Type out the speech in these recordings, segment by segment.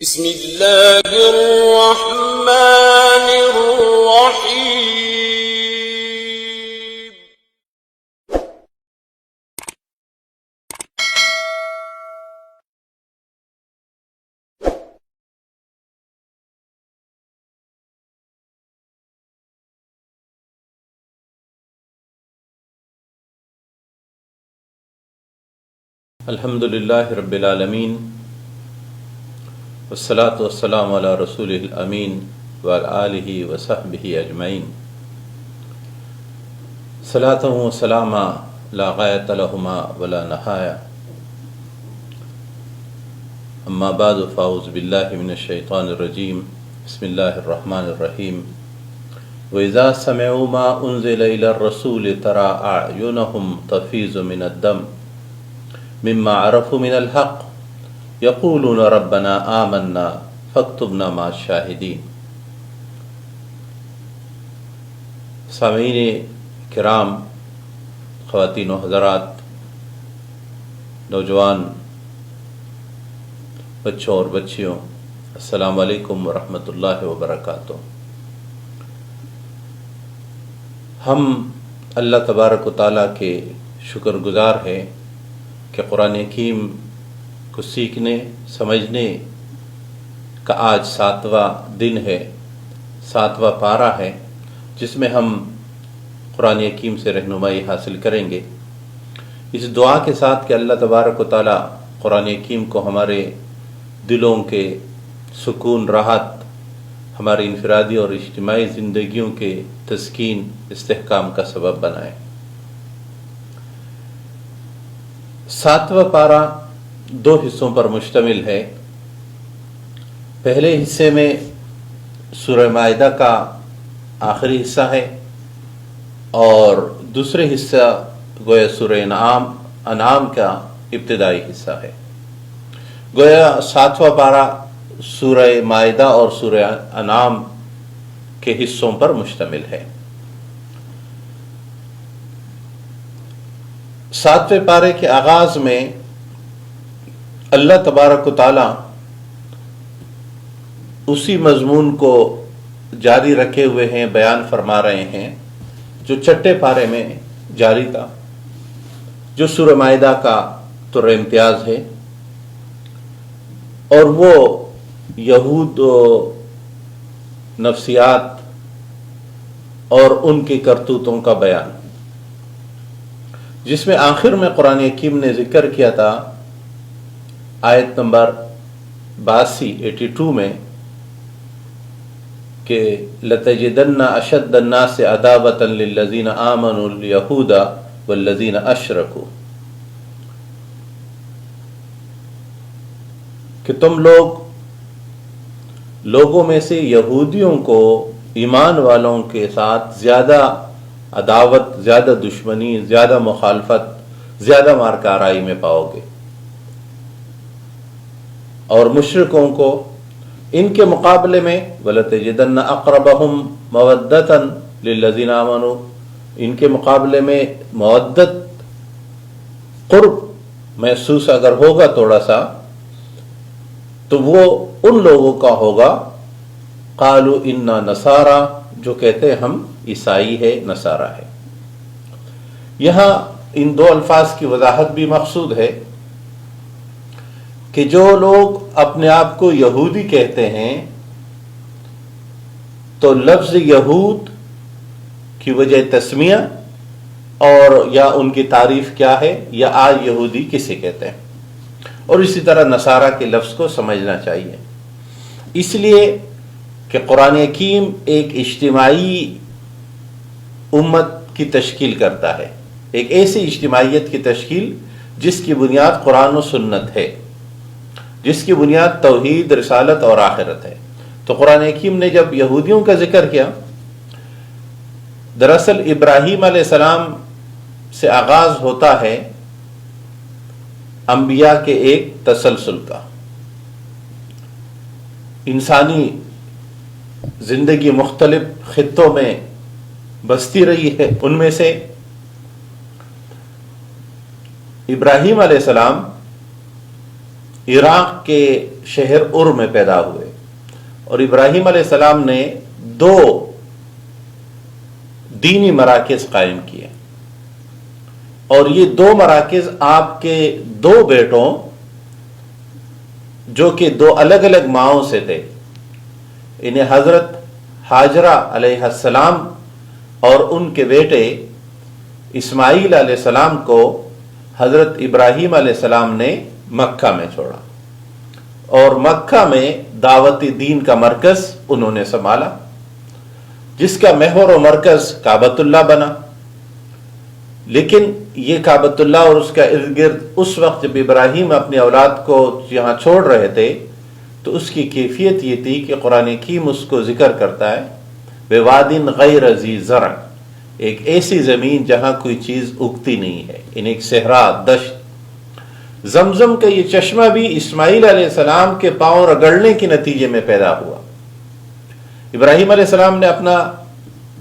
بسم اللہ الرحمن الرحیم. الحمد للہ رب العالمین والصلاة والسلام علی رسولہ الامین وعلی آلہ وصحبہ اجمعین. صلاۃ و سلاما لا غایۃ لہما ولا نہایہ. اما بعد فاعوذ باللہ من الشیطان الرجیم. بسم اللہ الرحمن الرحیم. وَإِذَا سَمِعُوا مَا أُنزِلَ إِلَى الرَّسُولِ تَرَىٰ أَعْيُنَهُمْ تَفِيضُ مِنَ الدَّمْعِ مما عرفوا من الحق یقولون ربنا آمنا فاکتبنا مع الشاہدین. سامعین کرام، خواتین و حضرات، نوجوان بچوں اور بچیوں، السلام علیکم ورحمۃ اللہ وبرکاتہ. ہم اللہ تبارک و تعالیٰ کے شکر گزار ہیں کہ قرآن حکیم کو سیکھنے سمجھنے کا آج 7واں دن ہے، 7واں پارہ ہے، جس میں ہم قرآن حکیم سے رہنمائی حاصل کریں گے، اس دعا کے ساتھ کہ اللہ تبارک و تعالی قرآن حکیم کو ہمارے دلوں کے سکون، راحت، ہماری انفرادی اور اجتماعی زندگیوں کے تسکین، استحکام کا سبب بنائے. 7واں پارہ 2 حصوں پر مشتمل ہے. پہلے حصے میں سورہ مائدہ کا آخری حصہ ہے اور دوسرے حصہ گویا سورہ انعام کا ابتدائی حصہ ہے. گویا 7واں پارہ سورہ مائدہ اور سورہ انعام کے حصوں پر مشتمل ہے. 7ویں پارے کے آغاز میں اللہ تبارک و تعالی اسی مضمون کو جاری رکھے ہوئے ہیں، بیان فرما رہے ہیں جو چھٹے پارے میں جاری تھا، جو سورہ مائدہ کا طر امتیاز ہے، اور وہ یہود و نفسیات اور ان کی کرتوتوں کا بیان، جس میں آخر میں قرآن حکیم نے ذکر کیا تھا آیت نمبر 82 میں کہ لَتَجِدَنَّ أَشَدَّ النَّاسِ عَدَاوَةً لِلَّذِينَ آمَنُوا الْيَهُودَ وَالَّذِينَ أَشْرَكُوا، کہ تم لوگوں میں سے یہودیوں کو ایمان والوں کے ساتھ زیادہ عداوت، زیادہ دشمنی، زیادہ مخالفت، زیادہ مارکارائی میں پاؤ گے، اور مشرکوں کو ان کے مقابلے میں وَلَتَجِدَنَّ أَقْرَبَهُمْ مَوَدَّةً لِلَّذِينَ آمَنُوا، ان کے مقابلے میں مودت، قرب محسوس اگر ہوگا تھوڑا سا تو وہ ان لوگوں کا ہوگا قالوا انا نصارى، جو کہتے ہیں ہم عیسائی ہے، نصارہ ہے. یہاں ان 2 الفاظ کی وضاحت بھی مقصود ہے کہ جو لوگ اپنے آپ کو یہودی کہتے ہیں تو لفظ یہود کی وجہ تسمیہ اور یا ان کی تعریف کیا ہے، یا آج یہودی کسے کہتے ہیں، اور اسی طرح نصارہ کے لفظ کو سمجھنا چاہیے. اس لیے کہ قرآن حکیم ایک اجتماعی امت کی تشکیل کرتا ہے، ایک ایسی اجتماعیت کی تشکیل جس کی بنیاد قرآن و سنت ہے، جس کی بنیاد توحید، رسالت اور آخرت ہے. تو قرآن حکیم نے جب یہودیوں کا ذکر کیا، دراصل ابراہیم علیہ السلام سے آغاز ہوتا ہے انبیاء کے ایک تسلسل کا. انسانی زندگی مختلف خطوں میں بستی رہی ہے، ان میں سے ابراہیم علیہ السلام عراق کے شہر ار میں پیدا ہوئے، اور ابراہیم علیہ السلام نے 2 دینی مراکز قائم کیے، اور یہ 2 مراکز آپ کے 2 بیٹوں جو کہ 2 الگ الگ ماؤں سے تھے، انہیں حضرت ہاجرہ علیہ السلام اور ان کے بیٹے اسماعیل علیہ السلام کو حضرت ابراہیم علیہ السلام نے مکہ میں چھوڑا، اور مکہ میں دعوتی دین کا مرکز انہوں نے سنبھالا، جس کا محور و مرکز کعبۃ اللہ بنا۔ لیکن یہ کعبۃ اللہ اور اس کا ارد گرد اس وقت جب ابراہیم اپنی اولاد کو یہاں چھوڑ رہے تھے تو اس کی کیفیت یہ تھی کہ قرآن حکیم اس کو ذکر کرتا ہے بوادٍ غیر ذی زرع، ایک ایسی زمین جہاں کوئی چیز اگتی نہیں ہے، ان ایک صحرا دشت۔ زمزم کا یہ چشمہ بھی اسماعیل علیہ السلام کے پاؤں رگڑنے کے نتیجے میں پیدا ہوا۔ ابراہیم علیہ السلام نے اپنا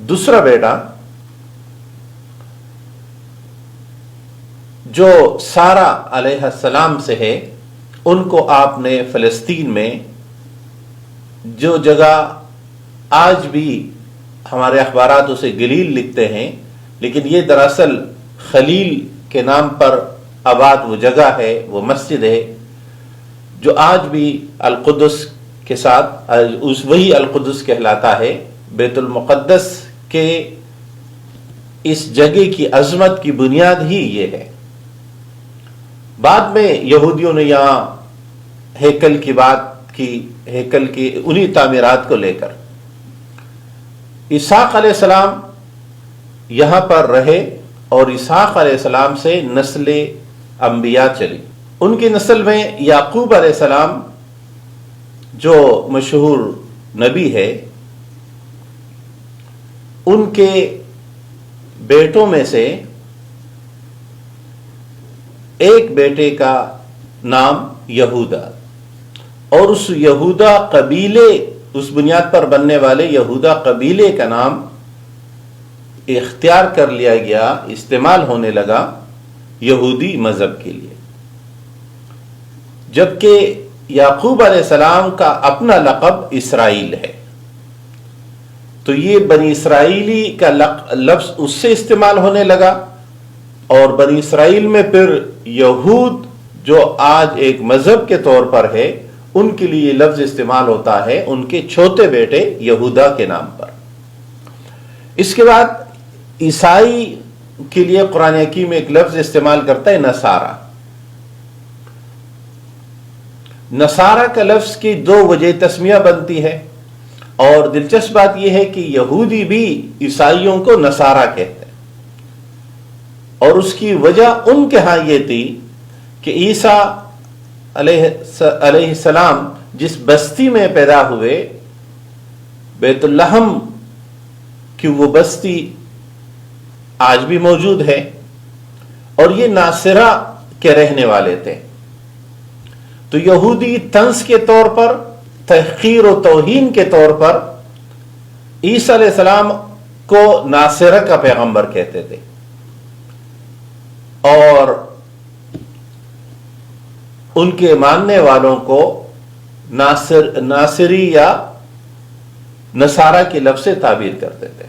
دوسرا بیٹا جو سارہ علیہ السلام سے ہے، ان کو آپ نے فلسطین میں، جو جگہ آج بھی ہمارے اخبارات اسے گلیل لکھتے ہیں، لیکن یہ دراصل خلیل کے نام پر آباد وہ جگہ ہے، وہ مسجد ہے جو آج بھی القدس کے ساتھ وہی القدس کہلاتا ہے۔ بیت المقدس کے اس جگہ کی عظمت کی بنیاد ہی یہ ہے۔ بعد میں یہودیوں نے یہاں ہیکل کی بات کی، ہیکل کی انہی تعمیرات کو لے کر۔ اسحاق علیہ السلام یہاں پر رہے، اور اسحاق علیہ السلام سے نسل انبیاء چلی۔ ان کی نسل میں یعقوب علیہ السلام جو مشہور نبی ہے، ان کے بیٹوں میں سے ایک بیٹے کا نام یہودا، اور اس یہودا قبیلے، اس بنیاد پر بننے والے یہودا قبیلے کا نام اختیار کر لیا گیا، استعمال ہونے لگا یہودی مذہب کے لیے، جبکہ یعقوب علیہ السلام کا اپنا لقب اسرائیل ہے۔ تو یہ بنی اسرائیلی کا لفظ اس سے استعمال ہونے لگا، اور بنی اسرائیل میں پھر یہود جو آج ایک مذہب کے طور پر ہے، ان کے لیے یہ لفظ استعمال ہوتا ہے ان کے چھوٹے بیٹے یہودا کے نام پر۔ اس کے بعد عیسائی کے لیے قرآن حکیم ایک لفظ استعمال کرتا ہے نصارہ۔ نصارہ کا لفظ کی 2 وجہ تسمیہ بنتی ہے، اور دلچسپ بات یہ ہے کہ یہودی بھی عیسائیوں کو نصارہ کہتے ہیں، اور اس کی وجہ ان کے ہاں یہ تھی کہ عیسیٰ علیہ السلام جس بستی میں پیدا ہوئے، بیت اللحم کی وہ بستی آج بھی موجود ہے، اور یہ ناصرہ کے رہنے والے تھے۔ تو یہودی طنز کے طور پر، تحقیر و توہین کے طور پر عیسیٰ علیہ السلام کو ناصرہ کا پیغمبر کہتے تھے، اور ان کے ماننے والوں کو ناصری یا نصارہ کے لفظ سے تعبیر کرتے تھے۔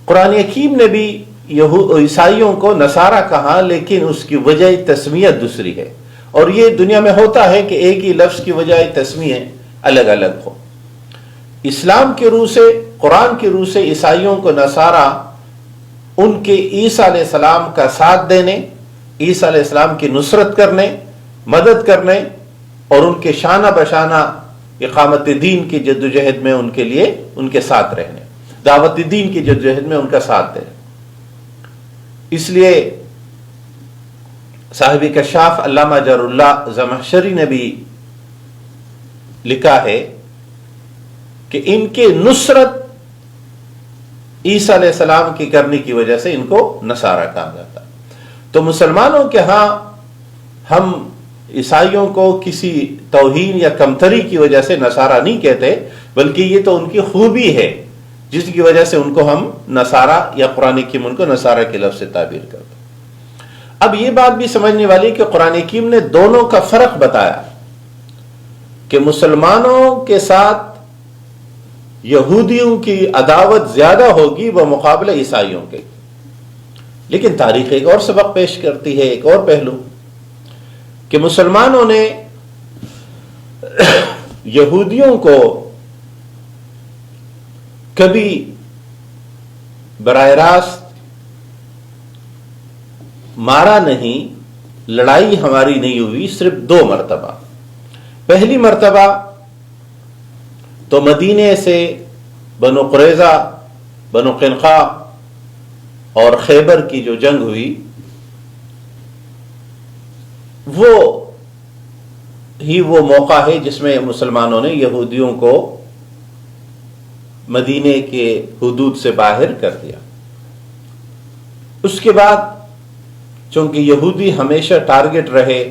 قرآن حکیم نے بھی عیسائیوں کو نصارہ کہا، لیکن اس کی وجہ تسمیت دوسری ہے، اور یہ دنیا میں ہوتا ہے کہ ایک ہی لفظ کی وجہ تسمیہ الگ الگ ہو۔ اسلام کے روح سے، قرآن کے روح سے عیسائیوں کو نصارہ ان کے عیسیٰ علیہ السلام کا ساتھ دینے، عیسیٰ علیہ السلام کی نصرت کرنے، مدد کرنے، اور ان کے شانہ بشانہ اقامت دین کی جدوجہد میں ان کے لیے ان کے ساتھ رہنے، دعوت دین کی جدوجہد میں ان کا ساتھ دینے۔ اس لیے صاحب کشاف علامہ جر اللہ زمخشری نے بھی لکھا ہے کہ ان کے نصرت عیسیٰ علیہ السلام کی کرنے کی وجہ سے ان کو نصارہ کہا جاتا۔ تو مسلمانوں کے ہاں ہم عیسائیوں کو کسی توہین یا کمتری کی وجہ سے نصارہ نہیں کہتے، بلکہ یہ تو ان کی خوبی ہے جس کی وجہ سے ان کو ہم نصارہ یا قرآن حکیم ان کو نصارہ کے لفظ سے تعبیر کرتے۔ اب یہ بات بھی سمجھنے والی کہ قرآن حکیم نے دونوں کا فرق بتایا کہ مسلمانوں کے ساتھ یہودیوں کی عداوت زیادہ ہوگی بمقابلہ عیسائیوں کے، لیکن تاریخ ایک اور سبق پیش کرتی ہے، ایک اور پہلو، کہ مسلمانوں نے یہودیوں کو کبھی براہ راست مارا نہیں، لڑائی ہماری نہیں ہوئی، صرف 2 مرتبہ۔ پہلی مرتبہ تو مدینے سے بنو قریظہ، بنو قینقاع اور خیبر کی جو جنگ ہوئی، وہ موقع ہے جس میں مسلمانوں نے یہودیوں کو مدینے کے حدود سے باہر کر دیا۔ اس کے بعد چونکہ یہودی ہمیشہ ٹارگٹ رہے،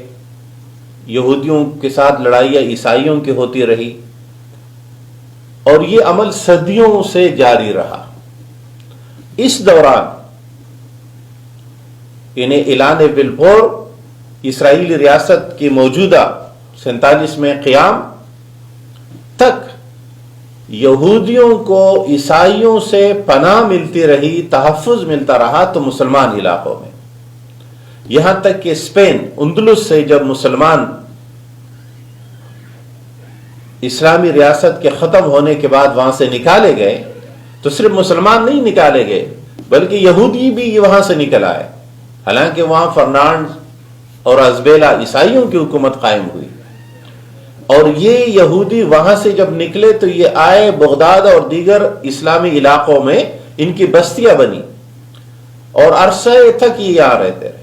یہودیوں کے ساتھ لڑائیاں عیسائیوں کی ہوتی رہی، اور یہ عمل صدیوں سے جاری رہا۔ اس دوران انہیں اعلان بلفور اسرائیلی ریاست کی موجودہ 47 میں قیام تک یہودیوں کو عیسائیوں سے پناہ ملتی رہی، تحفظ ملتا رہا تو مسلمان علاقوں میں، یہاں تک کہ اسپین اندلس سے جب مسلمان اسلامی ریاست کے ختم ہونے کے بعد وہاں سے نکالے گئے تو صرف مسلمان نہیں نکالے گئے بلکہ یہودی بھی وہاں سے نکل آئے، حالانکہ وہاں فرنانڈ اور ازبیلا عیسائیوں کی حکومت قائم ہوئی، اور یہ یہودی وہاں سے جب نکلے تو یہ آئے بغداد اور دیگر اسلامی علاقوں میں، ان کی بستیاں بنی اور عرصے تک یہ یہاں رہتے رہے۔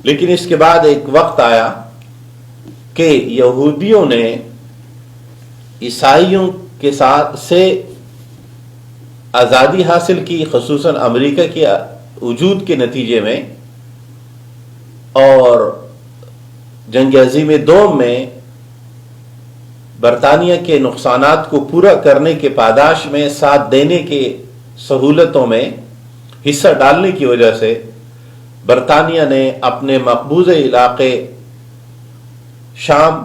لیکن اس کے بعد ایک وقت آیا کہ یہودیوں نے عیسائیوں کے ساتھ سے آزادی حاصل کی، خصوصاً امریکہ کے وجود کے نتیجے میں، اور جنگ عظیم دوم میں برطانیہ کے نقصانات کو پورا کرنے کے پاداش میں ساتھ دینے کے سہولتوں میں حصہ ڈالنے کی وجہ سے برطانیہ نے اپنے مقبوضہ علاقے شام،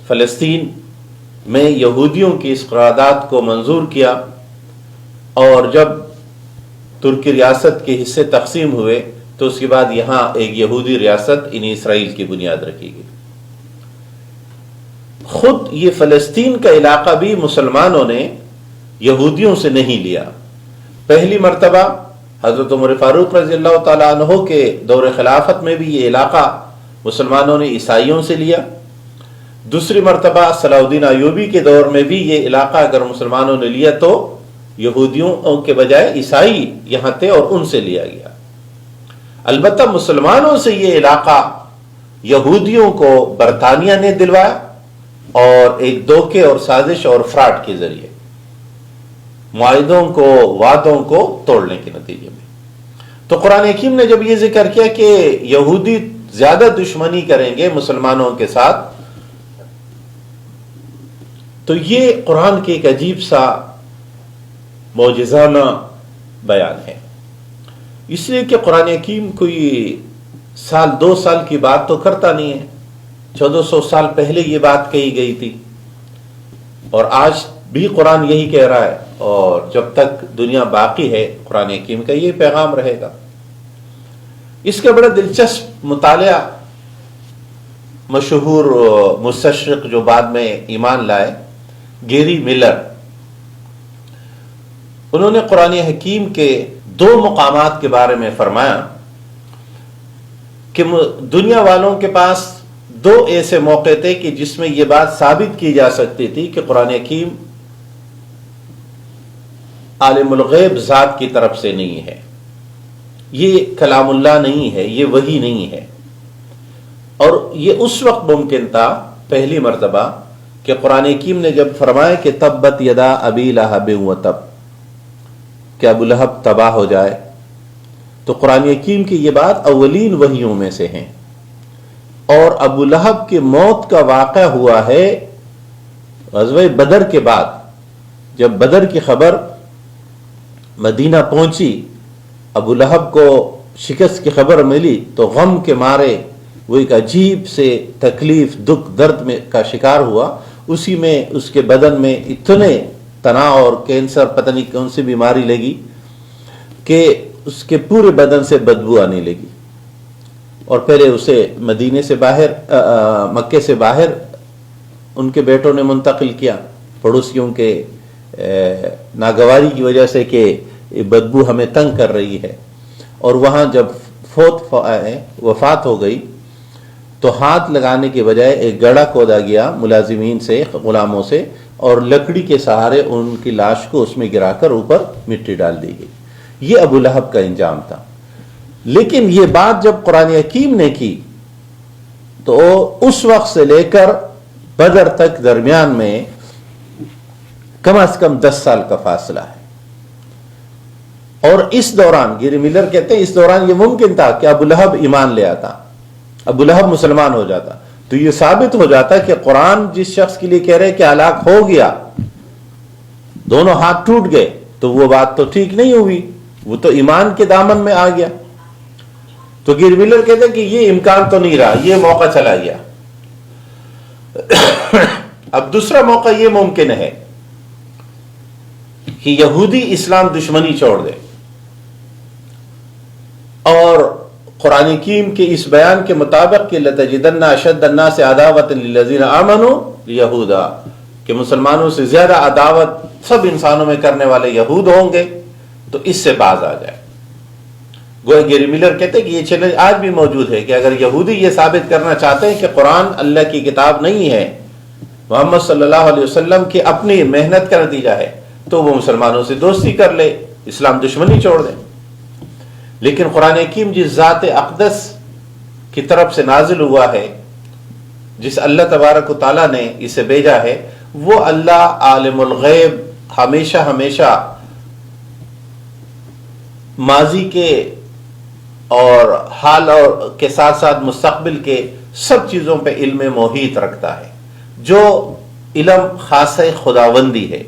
فلسطین میں یہودیوں کی اس قرارداد کو منظور کیا، اور جب ترکی ریاست کے حصے تقسیم ہوئے تو اس کے بعد یہاں ایک یہودی ریاست یعنی اسرائیل کی بنیاد رکھی گئی۔ خود یہ فلسطین کا علاقہ بھی مسلمانوں نے یہودیوں سے نہیں لیا۔ پہلی مرتبہ حضرت عمر فاروق رضی اللہ تعالیٰ عنہ کے دور خلافت میں بھی یہ علاقہ مسلمانوں نے عیسائیوں سے لیا۔ دوسری مرتبہ صلاح الدین ایوبی کے دور میں بھی یہ علاقہ اگر مسلمانوں نے لیا تو یہودیوں کے بجائے عیسائی یہاں تھے اور ان سے لیا گیا۔ البتہ مسلمانوں سے یہ علاقہ یہودیوں کو برطانیہ نے دلوایا، اور ایک دھوکے اور سازش اور فراڈ کے ذریعے معاہدوں کو، وعدوں کو توڑنے کے نتیجے میں۔ تو قرآن حکیم نے جب یہ ذکر کیا کہ یہودی زیادہ دشمنی کریں گے مسلمانوں کے ساتھ، تو یہ قرآن کے ایک عجیب سا معجزانہ بیان ہے، اس لیے کہ قرآن حکیم کوئی 2 سال کی بات تو کرتا نہیں ہے، 1400 سال پہلے یہ بات کہی گئی تھی، اور آج بھی قرآن یہی کہہ رہا ہے، اور جب تک دنیا باقی ہے قرآن حکیم کا یہ پیغام رہے گا۔ اس کا بڑا دلچسپ مطالعہ مشہور مستشرق جو بعد میں ایمان لائے، گیری ملر، انہوں نے قرآن حکیم کے 2 مقامات کے بارے میں فرمایا کہ دنیا والوں کے پاس 2 ایسے موقع تھے کہ جس میں یہ بات ثابت کی جا سکتی تھی کہ قرآن حکیم عالم الغیب ذات کی طرف سے نہیں ہے، یہ کلام اللہ نہیں ہے، یہ وحی نہیں ہے۔ اور یہ اس وقت ممکن تھا پہلی مرتبہ کہ قرآن حکیم نے جب فرمایا کہ تبت یدا ابی لہب وتب، کہ ابو لہب تباہ ہو جائے، تو قرآن حکیم کی یہ بات اولین وحیوں میں سے ہیں، اور ابو لہب کی موت کا واقعہ ہوا ہے غزوہ بدر کے بعد، جب بدر کی خبر مدینہ پہنچی، ابو لہب کو شکست کی خبر ملی تو غم کے مارے وہ ایک عجیب سے تکلیف، دکھ، درد میں کا شکار ہوا. اسی میں اس کے بدن میں اتنے تناؤ اور کینسر پتہ نہیں کون سی بیماری لگی کہ اس کے پورے بدن سے بدبو آنے لگی. اور پہلے اسے مدینے سے باہر، مکے سے باہر ان کے بیٹوں نے منتقل کیا، پڑوسیوں کے ناگواری کی وجہ سے کہ بدبو ہمیں تنگ کر رہی ہے. اور وہاں جب وفات ہو گئی تو ہاتھ لگانے کے بجائے ایک گڑھا کھودا گیا ملازمین سے، غلاموں سے، اور لکڑی کے سہارے ان کی لاش کو اس میں گرا کر اوپر مٹی ڈال دی گئی. یہ ابو لہب کا انجام تھا. لیکن یہ بات جب قرآن حکیم نے کی تو اس وقت سے لے کر بدر تک درمیان میں کم از کم 10 سال کا فاصلہ ہے. اور اس دوران گیری ملر کہتے ہیں اس دوران یہ ممکن تھا کہ ابو لہب ایمان لے آتا، ابو لہب مسلمان ہو جاتا، تو یہ ثابت ہو جاتا کہ قرآن جس شخص کے لیے کہہ رہے کہ ہلاک ہو گیا، دونوں ہاتھ ٹوٹ گئے، تو وہ بات تو ٹھیک نہیں ہوئی، وہ تو ایمان کے دامن میں آ گیا. تو گیری ملر کہتے ہیں کہ یہ امکان تو نہیں رہا، یہ موقع چلا گیا. اب دوسرا موقع یہ ممکن ہے کہ یہودی اسلام دشمنی چھوڑ دے اور قرآن حکیم کے اس بیان کے مطابق کہ لَتَجِدَنَّ أَشَدَّ النَّاسِ عَدَاوَةً لِلَّذِينَ آمَنُوا الْيَهُودَ، کہ مسلمانوں سے زیادہ عداوت سب انسانوں میں کرنے والے یہود ہوں گے، تو اس سے باز آ جائے. گویا گیری ملر کہتے ہیں کہ یہ چیلنج آج بھی موجود ہے کہ اگر یہودی یہ ثابت کرنا چاہتے ہیں کہ قرآن اللہ کی کتاب نہیں ہے، محمد صلی اللہ علیہ وسلم کی اپنی محنت کا نتیجہ ہے، تو وہ مسلمانوں سے دوستی کر لے، اسلام دشمنی چھوڑ دے. لیکن قرآن حکیم جس ذات اقدس کی طرف سے نازل ہوا ہے، جس اللہ تبارک و تعالیٰ نے اسے بھیجا ہے، وہ اللہ عالم الغیب، ہمیشہ ہمیشہ ماضی کے اور حال اور کے ساتھ ساتھ مستقبل کے سب چیزوں پہ علم محیط رکھتا ہے. جو علم خاص خداوندی ہے،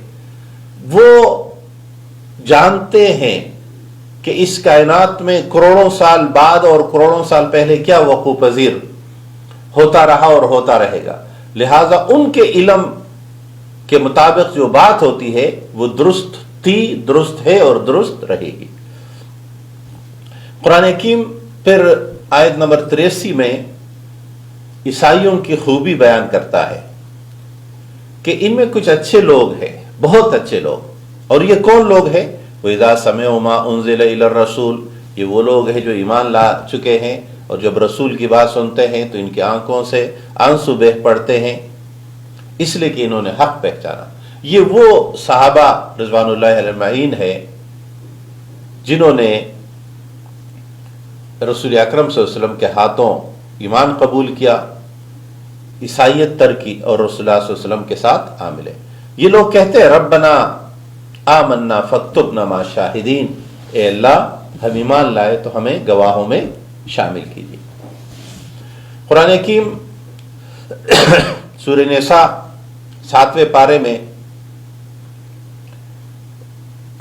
وہ جانتے ہیں کہ اس کائنات میں کروڑوں سال بعد اور کروڑوں سال پہلے کیا وقوع پذیر ہوتا رہا اور ہوتا رہے گا. لہذا ان کے علم کے مطابق جو بات ہوتی ہے وہ درست تھی، درست ہے اور درست رہے گی. قرآن حکیم پھر آیت نمبر 83 میں عیسائیوں کی خوبی بیان کرتا ہے کہ ان میں کچھ اچھے لوگ ہیں، بہت اچھے لوگ. اور یہ کون لوگ ہیں؟ وَإِذَا سَمِعُوا مَا أُنزِلَ إِلَى الرَّسُولِ، یہ وہ لوگ ہیں جو ایمان لا چکے ہیں اور جب رسول کی بات سنتے ہیں تو ان کی آنکھوں سے آنسو بہہ پڑتے ہیں، اس لیے کہ انہوں نے حق پہچانا. یہ وہ صحابہ رضوان اللہ علیہ اجمعین ہے جنہوں نے رسول اکرم صلی اللہ علیہ وسلم کے ہاتھوں ایمان قبول کیا، عیسائیت ترکی اور رسول اللہ صلی اللہ علیہ وسلم کے ساتھ عامل ہے. یہ لوگ کہتے ہیں ربنا آمنا فاکتبنا مع الشاہدین، اے اللہ ہم ایمان لائے تو ہمیں گواہوں میں شامل کیجیے. قرآن حکیم سورہ نساء 7ویں پارے میں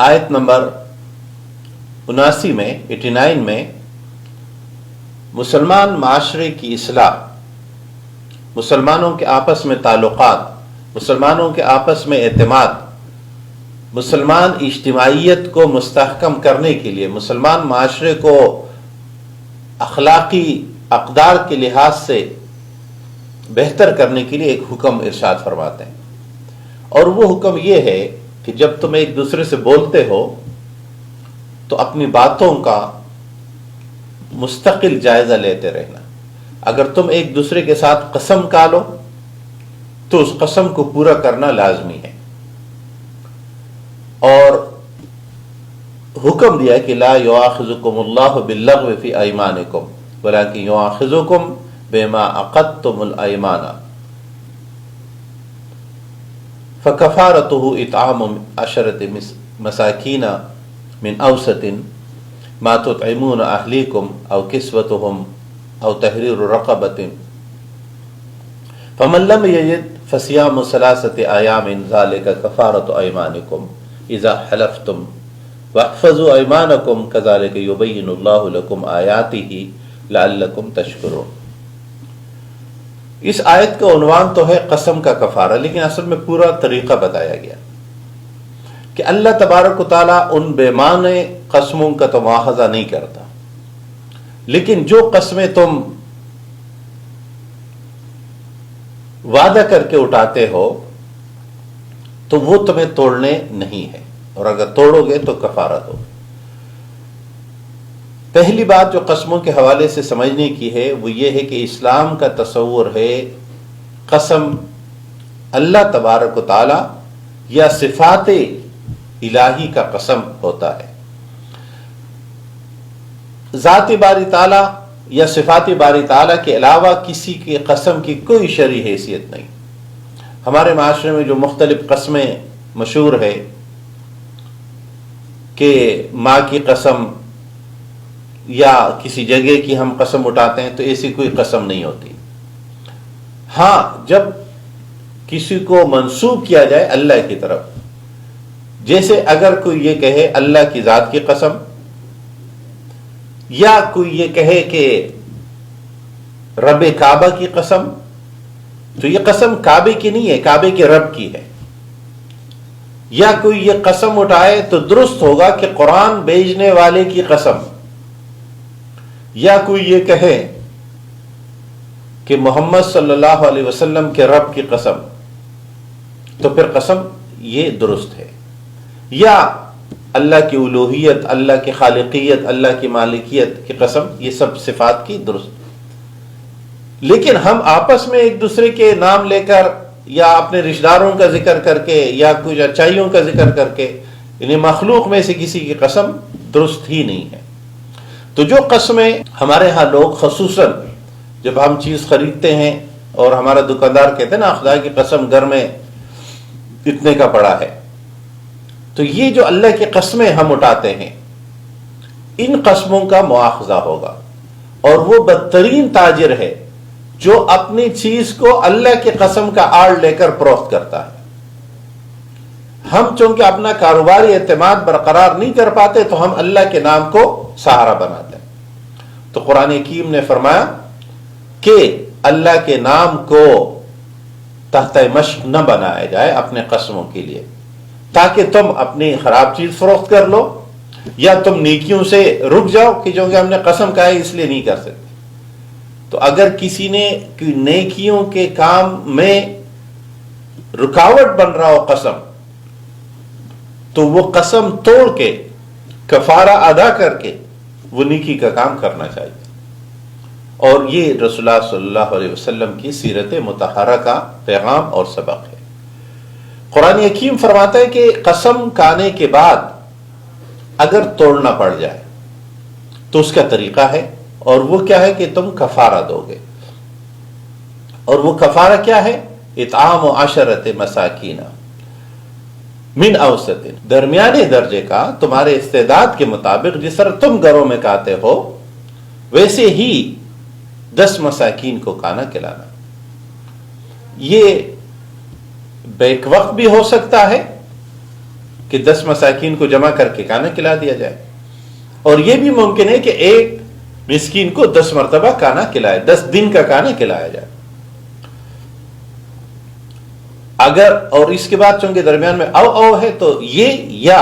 آیت نمبر 79 میں 89 میں مسلمان معاشرے کی اصلاح، مسلمانوں کے آپس میں تعلقات، مسلمانوں کے آپس میں اعتماد، مسلمان اجتماعیت کو مستحکم کرنے کے لیے، مسلمان معاشرے کو اخلاقی اقدار کے لحاظ سے بہتر کرنے کے لیے ایک حکم ارشاد فرماتے ہیں. اور وہ حکم یہ ہے کہ جب تم ایک دوسرے سے بولتے ہو تو اپنی باتوں کا مستقل جائزہ لیتے رہنا. اگر تم ایک دوسرے کے ساتھ قسم کھا لو تو اس قسم کو پورا کرنا لازمی ہے. اور حکم دیا کہ لا یؤاخذکم اللہ باللغو فی ایمانکم ولکن یؤاخذکم بما عقدتم الایمان فکفارته اطعام 10 مساکین من اوسط ما تطعمون اہلیکم او کسوتهم او تحریر رقبۃ فمن لم یجد فصیام 3 ایام ذلک کفارۃ ایمانکم اذا حلفتم واحفظوا ایمانکم کذالک یبین اللہ لکم آیاتہ لعلکم تشکرون۔ اس آیت کا عنوان تو ہے قسم کا کفارہ، لیکن اصل میں پورا طریقہ بتایا گیا کہ اللہ تبارک و تعالیٰ ان بے معنی قسموں کا تو مواخذہ نہیں کرتا، لیکن جو قسمیں تم وعدہ کر کے اٹھاتے ہو تو وہ تمہیں توڑنے نہیں ہے، اور اگر توڑو گے تو کفارہ دو۔ پہلی بات جو قسموں کے حوالے سے سمجھنے کی ہے وہ یہ ہے کہ اسلام کا تصور ہے قسم اللہ تبارک و تعالی یا صفات الہی کا قسم ہوتا ہے۔ ذات باری تعالی یا صفات باری تعالی کے علاوہ کسی کی قسم کی کوئی شرعی حیثیت نہیں۔ ہمارے معاشرے میں جو مختلف قسمیں مشہور ہے کہ ماں کی قسم یا کسی جگہ کی ہم قسم اٹھاتے ہیں، تو ایسی کوئی قسم نہیں ہوتی۔ ہاں، جب کسی کو منسوب کیا جائے اللہ کی طرف، جیسے اگر کوئی یہ کہے اللہ کی ذات کی قسم، یا کوئی یہ کہے کہ رب کعبہ کی قسم، تو یہ قسم کعبے کی نہیں ہے، کعبے کے رب کی ہے۔ یا کوئی یہ قسم اٹھائے تو درست ہوگا کہ قرآن بھیجنے والے کی قسم، یا کوئی یہ کہے کہ محمد صلی اللہ علیہ وسلم کے رب کی قسم، تو پھر قسم یہ درست ہے۔ یا اللہ کی الوہیت، اللہ کی خالقیت، اللہ کی مالکیت کی قسم، یہ سب صفات کی درست۔ لیکن ہم آپس میں ایک دوسرے کے نام لے کر یا اپنے رشتہ داروں کا ذکر کر کے یا کچھ اچھائیوں کا ذکر کر کے، یعنی مخلوق میں سے کسی کی قسم درست ہی نہیں ہے۔ تو جو قسمیں ہمارے ہاں لوگ خصوصاً جب ہم چیز خریدتے ہیں اور ہمارا دکاندار کہتے ہیں نا خدا کی قسم گھر میں اتنے کا پڑا ہے، تو یہ جو اللہ کی قسمیں ہم اٹھاتے ہیں، ان قسموں کا مواخذہ ہوگا، اور وہ بدترین تاجر ہے جو اپنی چیز کو اللہ کی قسم کا آڑ لے کر فروخت کرتا ہے۔ ہم چونکہ اپنا کاروباری اعتماد برقرار نہیں کر پاتے تو ہم اللہ کے نام کو سہارا بناتے ہیں۔ تو قرآن حکیم نے فرمایا کہ اللہ کے نام کو تحت مشق نہ بنایا جائے اپنے قسموں کے لیے، تاکہ تم اپنی خراب چیز فروخت کر لو یا تم نیکیوں سے رک جاؤ کہ جو کہ ہم نے قسم کہا ہے اس لیے نہیں کر سکتے۔ تو اگر کسی نے نیکیوں کے کام میں رکاوٹ بن رہا ہو قسم، تو وہ قسم توڑ کے کفارہ ادا کر کے وہ نیکی کا کام کرنا چاہیے۔ اور یہ رسول اللہ صلی اللہ علیہ وسلم کی سیرت مطہرہ کا پیغام اور سبق ہے۔ قرآن حکیم فرماتا ہے کہ قسم کھانے کے بعد اگر توڑنا پڑ جائے تو اس کا طریقہ ہے، اور وہ کیا ہے کہ تم کفارہ دو گے۔ اور وہ کفارہ کیا ہے؟ اطعام 10 مساکین من اوسط، درمیانے درجے کا تمہارے استعداد کے مطابق، جس طرح تم گھروں میں کھاتے ہو ویسے ہی 10 مساکین کو کھانا کھلانا۔ یہ بیک وقت بھی ہو سکتا ہے کہ 10 مساکین کو جمع کر کے کھانا کھلا دیا جائے، اور یہ بھی ممکن ہے کہ ایک مسکین کو 10 مرتبہ کھانا کھلائے، 10 دن کا کھانا کھلایا جائے۔ اگر اور اس کے بعد چونکہ درمیان میں او ہے تو یہ یا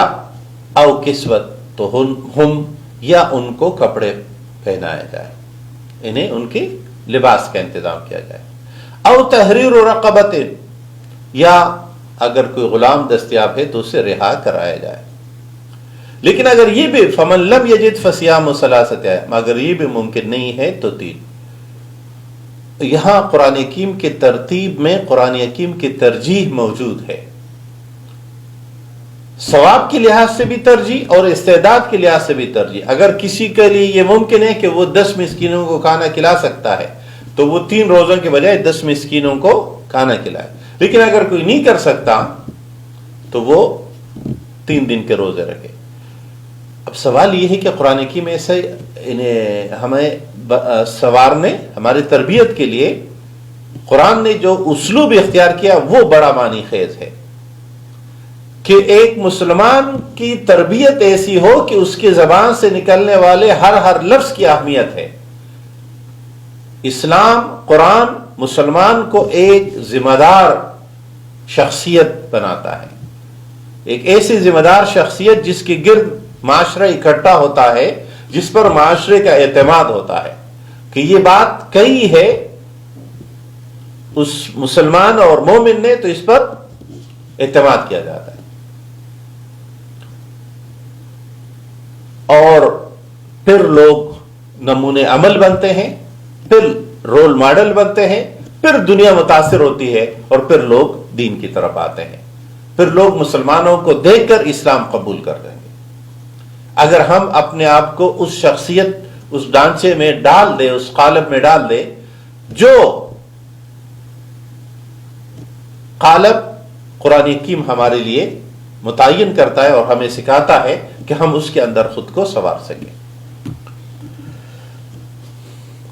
او کسوت، تو ہم یا ان کو کپڑے پہنایا جائے، انہیں ان کے لباس کا انتظام کیا جائے۔ او تحریر رقبۃ، یا اگر کوئی غلام دستیاب ہے تو اسے رہا کرایا جائے۔ لیکن اگر یہ بھی فمن لم یجد فصیام 3 ایام، اگر یہ بھی ممکن نہیں ہے تو 3۔ یہاں قرآن حکیم کی ترتیب میں قرآن حکیم کی ترجیح موجود ہے، ثواب کے لحاظ سے بھی ترجیح اور استعداد کے لحاظ سے بھی ترجیح۔ اگر کسی کے لیے یہ ممکن ہے کہ وہ 10 مسکینوں کو کھانا کھلا سکتا ہے تو وہ 3 روزوں کے بجائے 10 مسکینوں کو کھانا کھلائے، لیکن اگر کوئی نہیں کر سکتا تو وہ 3 دن کے روزے رکھے۔ اب سوال یہ ہے کہ قرآن حکیم ایسے ہمیں سنوارنے، ہماری تربیت کے لیے قرآن نے جو اسلوب اختیار کیا وہ بڑا معنی خیز ہے۔ کہ ایک مسلمان کی تربیت ایسی ہو کہ اس کی زبان سے نکلنے والے ہر لفظ کی اہمیت ہے۔ اسلام، قرآن مسلمان کو ایک ذمہ دار شخصیت بناتا ہے، ایک ایسی ذمہ دار شخصیت جس کے گرد معاشرہ اکٹھا ہوتا ہے، جس پر معاشرے کا اعتماد ہوتا ہے کہ یہ بات کہی ہے اس مسلمان اور مومن نے، تو اس پر اعتماد کیا جاتا ہے، اور پھر لوگ نمونے عمل بنتے ہیں، پھر رول ماڈل بنتے ہیں، پھر دنیا متاثر ہوتی ہے، اور پھر لوگ دین کی طرف آتے ہیں، پھر لوگ مسلمانوں کو دیکھ کر اسلام قبول کر لیں گے۔ اگر ہم اپنے آپ کو اس شخصیت، اس ڈھانچے میں ڈال دیں، اس قالب میں ڈال دیں جو قالب قرآن حکیم ہمارے لیے متعین کرتا ہے اور ہمیں سکھاتا ہے کہ ہم اس کے اندر خود کو سنوار سکیں۔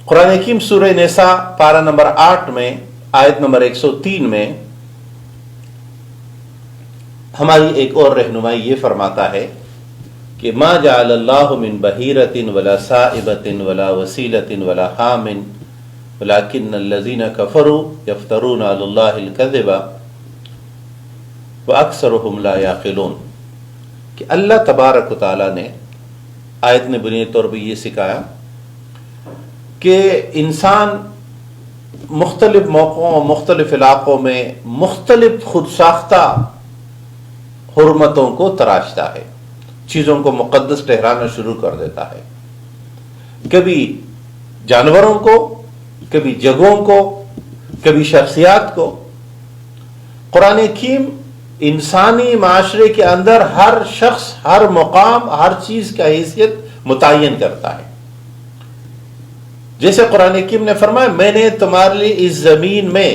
قرآن حکیم سورہ نساء پارہ نمبر 8 میں آیت نمبر 103 میں ہماری ایک اور رہنمائی یہ فرماتا ہے کہ ما جعل اللہ من بحیرۃ ولا سائبۃ ولا وسیلۃ ولا حام ولکن الذین کفروا یفترون علی اللہ الکذب واکثرهم لا یعقلون، کہ اللہ تبارک و تعالی نے آیت نے بنیادی طور پر یہ سکھایا کہ انسان مختلف موقعوں، مختلف علاقوں میں مختلف خود ساختہ حرمتوں کو تراشتا ہے، چیزوں کو مقدس ٹھہرانا شروع کر دیتا ہے، کبھی جانوروں کو، کبھی جگہوں کو، کبھی شخصیات کو۔ قرآن حکیم انسانی معاشرے کے اندر ہر شخص، ہر مقام، ہر چیز کا حیثیت متعین کرتا ہے۔ جیسے قرآن حکیم نے فرمایا میں نے تمہارے لیے اس زمین میں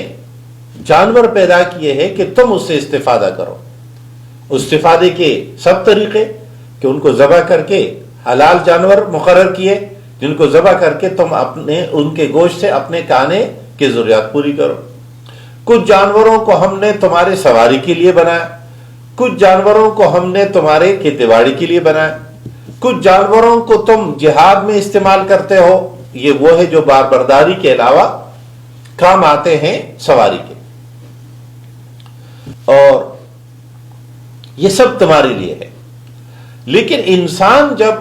جانور پیدا کیے ہیں کہ تم اس سے استفادہ کرو۔ استفادے کے سب طریقے کہ ان کو ذبح کر کے حلال جانور مقرر کیے جن کو ذبح کر کے تم ان کے گوشت سے اپنے کھانے کی ضروریات پوری کرو۔ کچھ جانوروں کو ہم نے تمہارے سواری کے لیے بنایا، کچھ جانوروں کو ہم نے تمہارے کھیتی باڑی کے لیے بنایا، کچھ جانوروں کو تم جہاد میں استعمال کرتے ہو، یہ وہ ہے جو بار برداری کے علاوہ کام آتے ہیں سواری کے، اور یہ سب تمہارے لیے ہے۔ لیکن انسان جب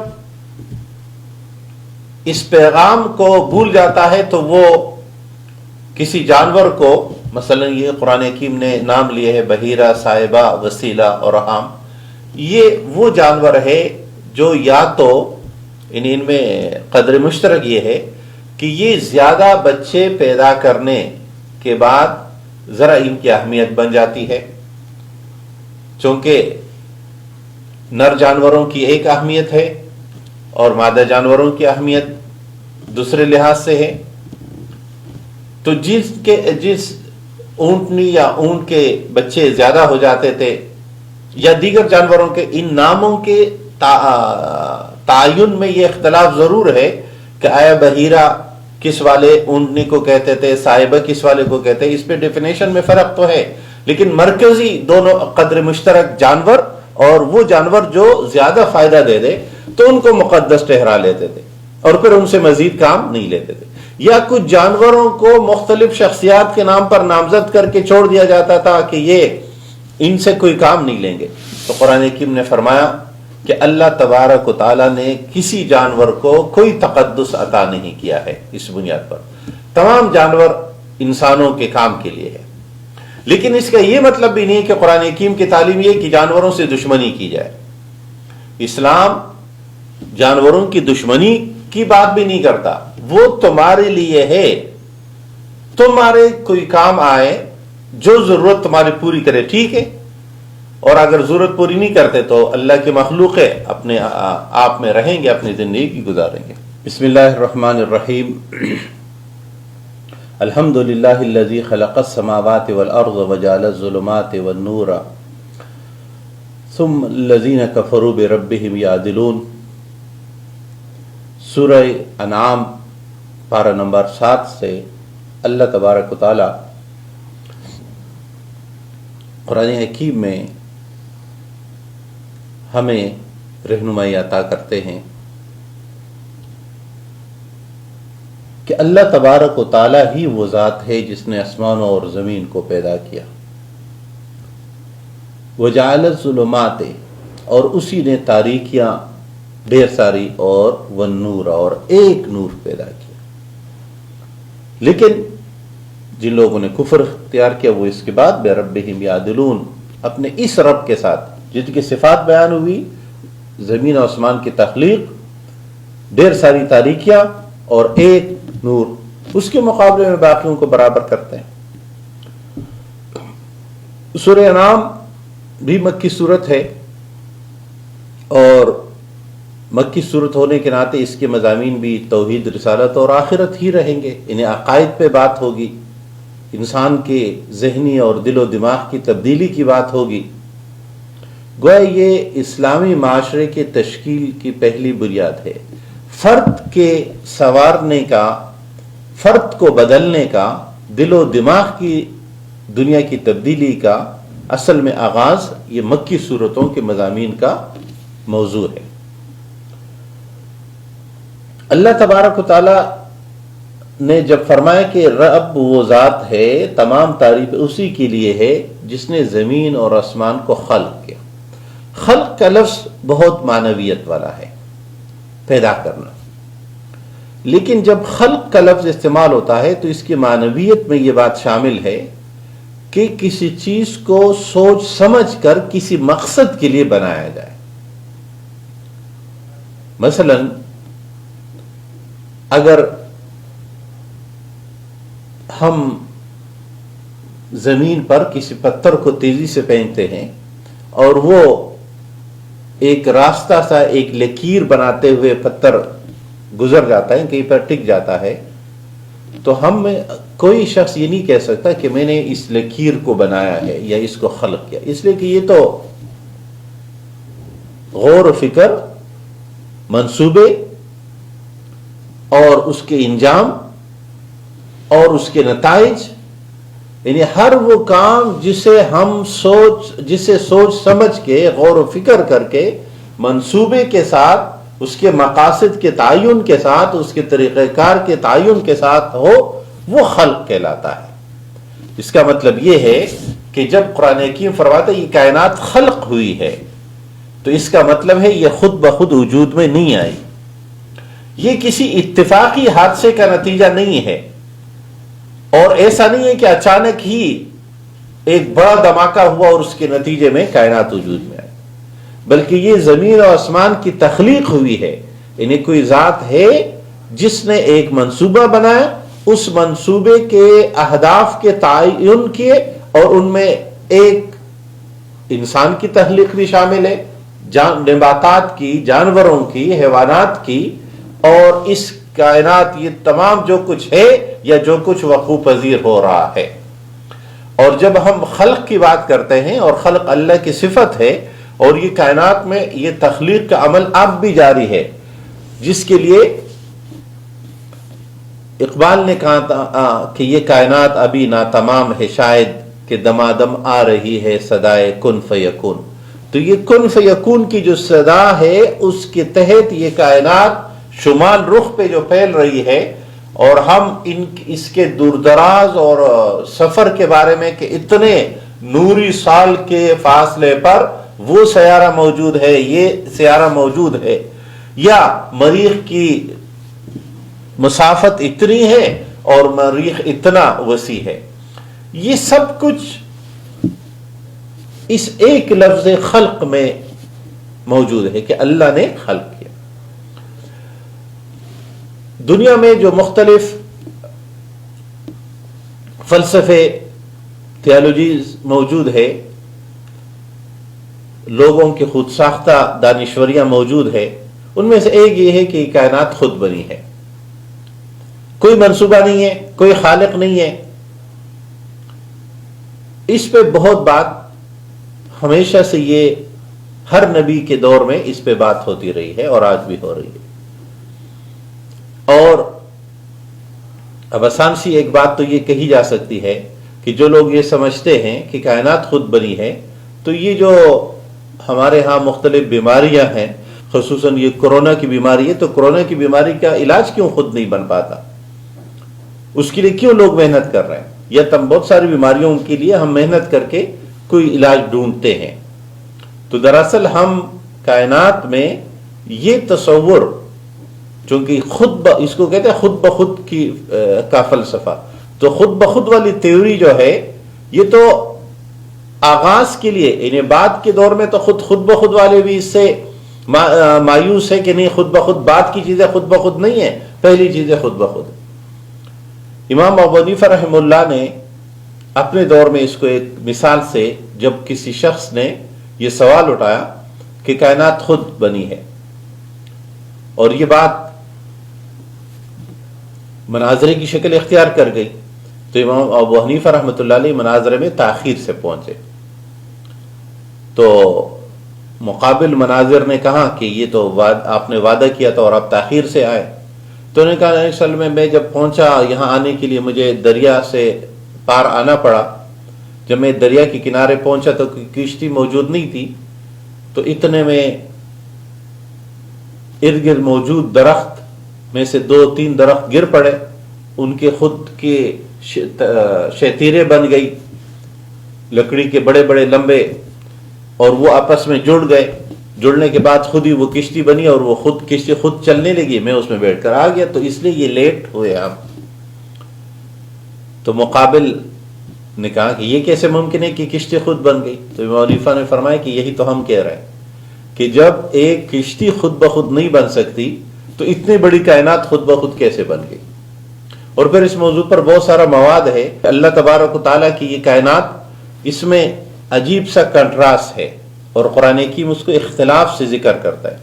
اس پیغام کو بھول جاتا ہے تو وہ کسی جانور کو، مثلا یہ قرآن حکیم نے نام لیے ہے بحیرہ، صائبہ، وسیلہ اور حام، یہ وہ جانور ہے جو یا تو ان میں قدر مشترک یہ ہے کہ یہ زیادہ بچے پیدا کرنے کے بعد ذرا ان کی اہمیت بن جاتی ہے، چونکہ نر جانوروں کی ایک اہمیت ہے اور مادہ جانوروں کی اہمیت دوسرے لحاظ سے ہے۔ تو جس اونٹنی یا اونٹ کے بچے زیادہ ہو جاتے تھے یا دیگر جانوروں کے، ان ناموں کے تعین میں یہ اختلاف ضرور ہے کہ آیا بحیرہ کس والے اونٹنی کو کہتے تھے، صاحبہ کس والے کو کہتے ہیں، اس پہ ڈیفینیشن میں فرق تو ہے، لیکن مرکزی دونوں قدر مشترک جانور اور وہ جانور جو زیادہ فائدہ دے دے تو ان کو مقدس ٹھہرا لیتے تھے اور پھر ان سے مزید کام نہیں لیتے تھے، یا کچھ جانوروں کو مختلف شخصیات کے نام پر نامزد کر کے چھوڑ دیا جاتا تھا کہ یہ ان سے کوئی کام نہیں لیں گے۔ تو قرآن حکیم نے فرمایا کہ اللہ تبارک و تعالیٰ نے کسی جانور کو کوئی تقدس عطا نہیں کیا ہے، اس بنیاد پر تمام جانور انسانوں کے کام کے لیے ہے۔ لیکن اس کا یہ مطلب بھی نہیں کہ قرآن حکیم کی تعلیم یہ کہ جانوروں سے دشمنی کی جائے۔ اسلام جانوروں کی دشمنی کی بات بھی نہیں کرتا، وہ تمہارے لیے ہے، تمہارے کوئی کام آئے، جو ضرورت تمہاری پوری کرے ٹھیک ہے، اور اگر ضرورت پوری نہیں کرتے تو اللہ کے مخلوق ہے، اپنے آپ میں رہیں گے، اپنی زندگی گزاریں گے۔ بسم اللہ الرحمن الرحیم۔ الحمد للہ الذی خلق السماوات والارض وجعل الظلمات والنور ثم الذین کفروا بربہم یعدلون۔ سورہ انعام پارہ نمبر 7 سے اللہ تبارک و تعالی قرآن حکیم میں ہمیں رہنمائی عطا کرتے ہیں کہ اللہ تبارک و تعالی ہی وہ ذات ہے جس نے آسمانوں اور زمین کو پیدا کیا، وجعل الظلمات، اور اسی نے تاریکیاں ڈھیر ساری اور والنور، اور ایک نور پیدا کیا۔ لیکن جن لوگوں نے کفر اختیار کیا وہ اس کے بعد بربہم یعدلون، اپنے اس رب کے ساتھ جن کی صفات بیان ہوئی، زمین و آسمان کی تخلیق، ڈھیر ساری تاریکیاں اور ایک نور، اس کے مقابلے میں باقیوں کو برابر کرتے ہیں۔ سورہ انعام بھی مکی صورت ہے، اور مکی صورت ہونے کے ناطے اس کے مضامین بھی توحید، رسالت اور آخرت ہی رہیں گے، انہیں عقائد پہ بات ہوگی، انسان کے ذہنی اور دل و دماغ کی تبدیلی کی بات ہوگی۔ گویا یہ اسلامی معاشرے کے تشکیل کی پہلی بنیاد ہے۔ فرد کے سنوارنے کا، فرد کو بدلنے کا، دل و دماغ کی دنیا کی تبدیلی کا اصل میں آغاز یہ مکی صورتوں کے مضامین کا موضوع ہے۔ اللہ تبارک و تعالی نے جب فرمایا کہ رب وہ ذات ہے، تمام تعریف اسی کے لیے ہے جس نے زمین اور آسمان کو خلق کیا۔ خلق کا لفظ بہت معنویت والا ہے، پیدا کرنا، لیکن جب خلق کا لفظ استعمال ہوتا ہے تو اس کی معنویت میں یہ بات شامل ہے کہ کسی چیز کو سوچ سمجھ کر کسی مقصد کے لیے بنایا جائے۔ مثلا اگر ہم زمین پر کسی پتھر کو تیزی سے پھینکتے ہیں اور وہ ایک راستہ سا، ایک لکیر بناتے ہوئے پتھر گزر جاتا ہے، کہیں پر ٹک جاتا ہے، تو ہم میں کوئی شخص یہ نہیں کہہ سکتا کہ میں نے اس لکیر کو بنایا ہے یا اس کو خلق کیا، اس لیے کہ یہ تو غور و فکر، منصوبے اور اس کے انجام اور اس کے نتائج، یعنی ہر وہ کام جسے سوچ سمجھ کے، غور و فکر کر کے، منصوبے کے ساتھ، اس کے مقاصد کے تعین کے ساتھ، اس کے طریقہ کار کے تعین کے ساتھ ہو، وہ خلق کہلاتا ہے۔ اس کا مطلب یہ ہے کہ جب قرآن حکیم فرماتا ہے یہ کائنات خلق ہوئی ہے، تو اس کا مطلب ہے یہ خود بخود وجود میں نہیں آئی، یہ کسی اتفاقی حادثے کا نتیجہ نہیں ہے، اور ایسا نہیں ہے کہ اچانک ہی ایک بڑا دھماکہ ہوا اور اس کے نتیجے میں کائنات وجود میں آئی، بلکہ یہ زمین و آسمان کی تخلیق ہوئی ہے، یعنی کوئی ذات ہے جس نے ایک منصوبہ بنایا، اس منصوبے کے اہداف کے تعین کیے، اور ان میں ایک انسان کی تخلیق بھی شامل ہے، نباتات کی، جانوروں کی، حیوانات کی، اور اس کائنات یہ تمام جو کچھ ہے یا جو کچھ وقوع پذیر ہو رہا ہے۔ اور جب ہم خلق کی بات کرتے ہیں، اور خلق اللہ کی صفت ہے، اور یہ کائنات میں یہ تخلیق کا عمل اب بھی جاری ہے، جس کے لیے اقبال نے کہا تھا کہ یہ کائنات ابھی ناتمام ہے، شاید کہ دمادم آ رہی ہے صدائے کن فیکون۔ تو یہ کن فیکون کی جو صدا ہے، اس کے تحت یہ کائنات شمال رخ پہ جو پھیل رہی ہے، اور ہم اس کے دوردراز اور سفر کے بارے میں کہ اتنے نوری سال کے فاصلے پر وہ سیارہ موجود ہے، یہ سیارہ موجود ہے، یا مریخ کی مسافت اتنی ہے اور مریخ اتنا وسیع ہے، یہ سب کچھ اس ایک لفظ خلق میں موجود ہے کہ اللہ نے خلق کیا۔ دنیا میں جو مختلف فلسفے، تھیالوجیز موجود ہے، لوگوں کی خود ساختہ دانشوریاں موجود ہے، ان میں سے ایک یہ ہے کہ یہ کائنات خود بنی ہے، کوئی منصوبہ نہیں ہے، کوئی خالق نہیں ہے۔ اس پہ بہت بات ہمیشہ سے، یہ ہر نبی کے دور میں اس پہ بات ہوتی رہی ہے اور آج بھی ہو رہی ہے۔ اور اب آسان سی ایک بات تو یہ کہی جا سکتی ہے کہ جو لوگ یہ سمجھتے ہیں کہ کائنات خود بنی ہے، تو یہ جو ہمارے ہاں مختلف بیماریاں ہیں، خصوصاً یہ کورونا کی بیماری ہے، تو کورونا کی بیماری کا علاج کیوں خود نہیں بن پاتا؟ اس کے لیے کیوں لوگ محنت کر رہے ہیں؟ یا تم بہت ساری بیماریوں کے لیے ہم محنت کر کے کوئی علاج ڈھونڈتے ہیں۔ تو دراصل ہم کائنات میں یہ تصور، چونکہ اس کو کہتے ہیں خود بخود کا فلسفہ، تو خود بخود والی تھیوری جو ہے یہ تو آغاز کے لیے، یعنی بعد کے دور میں تو خود بخود والے بھی اس سے مایوس ہے کہ نہیں، خود بخود بعد کی چیزیں خود بخود نہیں ہیں، پہلی چیزیں خود بخود۔ امام ابو حنیفہ رحمہ اللہ نے اپنے دور میں اس کو ایک مثال سے، جب کسی شخص نے یہ سوال اٹھایا کہ کائنات خود بنی ہے، اور یہ بات مناظرے کی شکل اختیار کر گئی، تو امام ابو حنیفہ رحمۃ اللہ علیہ مناظرے میں تاخیر سے پہنچے۔ تو مقابل مناظر نے کہا کہ یہ تو آپ نے وعدہ کیا تھا اور آپ تاخیر سے آئے۔ تو انہوں نے کہا اصل میں جب پہنچا یہاں آنے کے لیے مجھے دریا سے پار آنا پڑا، جب میں دریا کے کنارے پہنچا تو کشتی موجود نہیں تھی، تو اتنے میں ارد گرد موجود درخت میں سے 2-3 درخت گر پڑے، ان کے خود کے شتیرے بن گئی، لکڑی کے بڑے بڑے لمبے، اور وہ آپس میں جڑ گئے، جڑنے کے بعد خود ہی وہ کشتی بنی، اور وہ کشتی خود چلنے لگی، میں اس میں بیٹھ کر آ گیا، تو اس لیے یہ لیٹ ہوئے ہم۔ تو مقابل نے کہا کہ یہ کیسے ممکن ہے کہ کشتی خود بن گئی؟ تو امام حنیفہ نے فرمایا کہ یہی تو ہم کہہ رہے ہیں کہ جب ایک کشتی خود بخود نہیں بن سکتی تو اتنی بڑی کائنات خود بخود کیسے بن گئی؟ اور پھر اس موضوع پر بہت سارا مواد ہے۔ اللہ تبارک و تعالیٰ کی یہ کائنات، اس میں عجیب سا کنٹراسٹ ہے، اور قرآن حکیم اس کو اختلاف سے ذکر کرتا ہے،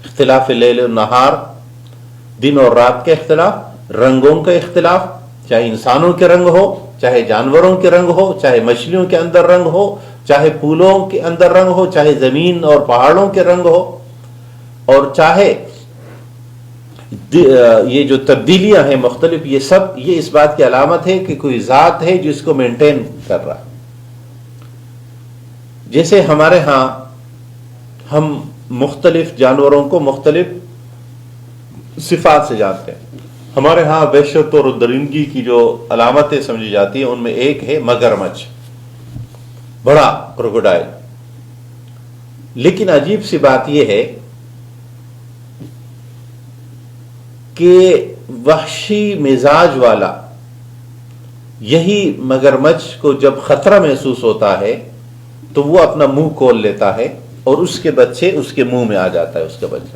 اختلاف لیل و نہار، دن اور رات کا اختلاف، رنگوں کا اختلاف، چاہے انسانوں کے رنگ ہو، چاہے جانوروں کے رنگ ہو، چاہے مچھلیوں کے اندر رنگ ہو، چاہے پھولوں کے اندر رنگ ہو، چاہے زمین اور پہاڑوں کے رنگ ہو، اور چاہے یہ جو تبدیلیاں ہیں مختلف، یہ سب یہ اس بات کی علامت ہے کہ کوئی ذات ہے جو اس کو مینٹین کر رہا ہے۔ جیسے ہمارے ہاں ہم مختلف جانوروں کو مختلف صفات سے جانتے ہیں، ہمارے ہاں وحشت اور درندگی کی جو علامتیں سمجھی جاتی ہیں ان میں ایک ہے مگرمچھ، بڑا کروکوڈائل۔ لیکن عجیب سی بات یہ ہے کہ وحشی مزاج والا یہی مگرمچھ کو جب خطرہ محسوس ہوتا ہے تو وہ اپنا منہ کھول لیتا ہے، اور اس کے بچے اس کے منہ میں آ جاتا ہے، اس کا بچہ،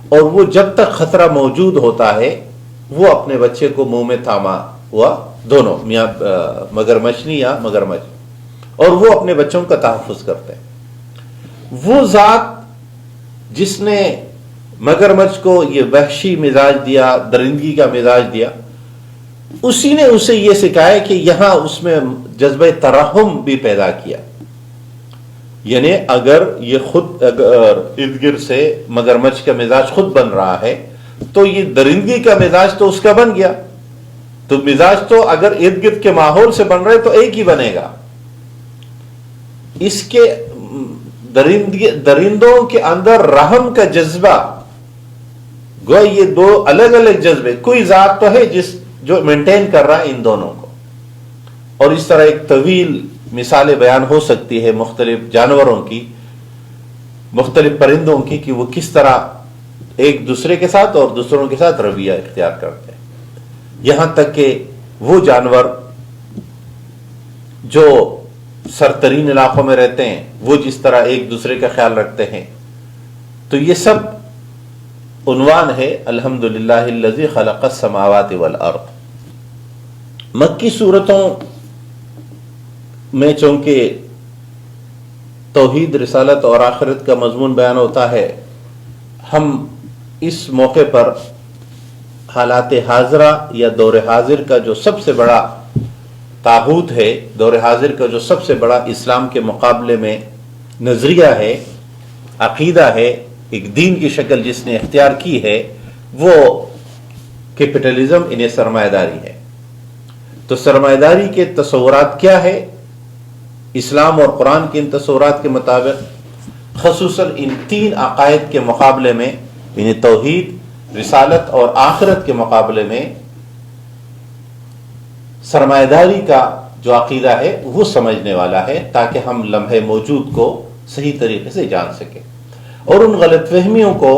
اور وہ جب تک خطرہ موجود ہوتا ہے وہ اپنے بچے کو منہ میں تھاما ہوا، دونوں میاں مگرمچھلی یا مگرمچھ، اور وہ اپنے بچوں کا تحفظ کرتے ہیں۔ وہ ذات جس نے مگرمچھ کو یہ وحشی مزاج دیا، درندگی کا مزاج دیا، اسی نے اسے یہ سکھایا کہ یہاں اس میں جذبہ ترحم بھی پیدا کیا، یعنی اگر ارد گرد سے مگرمچھ کا مزاج خود بن رہا ہے تو یہ درندگی کا مزاج تو اس کا بن گیا، تو مزاج تو اگر ارد گرد کے ماحول سے بن رہے تو ایک ہی بنے گا۔ اس کے درندوں کے اندر رحم کا جذبہ، گویا یہ دو الگ الگ جذبے، کوئی ذات تو ہے جو مینٹین کر رہا ہے ان دونوں کو۔ اور اس طرح ایک طویل مثالیں بیان ہو سکتی ہے مختلف جانوروں کی، مختلف پرندوں کی، کہ وہ کس طرح ایک دوسرے کے ساتھ اور دوسروں کے ساتھ رویہ اختیار کرتے ہیں، یہاں تک کہ وہ جانور جو سرترین علاقوں میں رہتے ہیں وہ جس طرح ایک دوسرے کا خیال رکھتے ہیں۔ تو یہ سب عنوان ہے الحمدللہ الذی خلق السماوات والارض۔ مکی صورتوں میں چونکہ توحید، رسالت اور آخرت کا مضمون بیان ہوتا ہے، ہم اس موقع پر حالات حاضرہ یا دور حاضر کا جو سب سے بڑا طاغوت ہے، دور حاضر کا جو سب سے بڑا اسلام کے مقابلے میں نظریہ ہے، عقیدہ ہے، ایک دین کی شکل جس نے اختیار کی ہے، وہ کیپٹلزم، انہیں سرمایہ داری ہے۔ تو سرمایہ داری کے تصورات کیا ہے؟ اسلام اور قرآن کے ان تصورات کے مطابق خصوصاً ان 3 عقائد کے مقابلے میں، یعنی توحید، رسالت اور آخرت کے مقابلے میں سرمایہ داری کا جو عقیدہ ہے وہ سمجھنے والا ہے، تاکہ ہم لمحے موجود کو صحیح طریقے سے جان سکیں اور ان غلط فہمیوں کو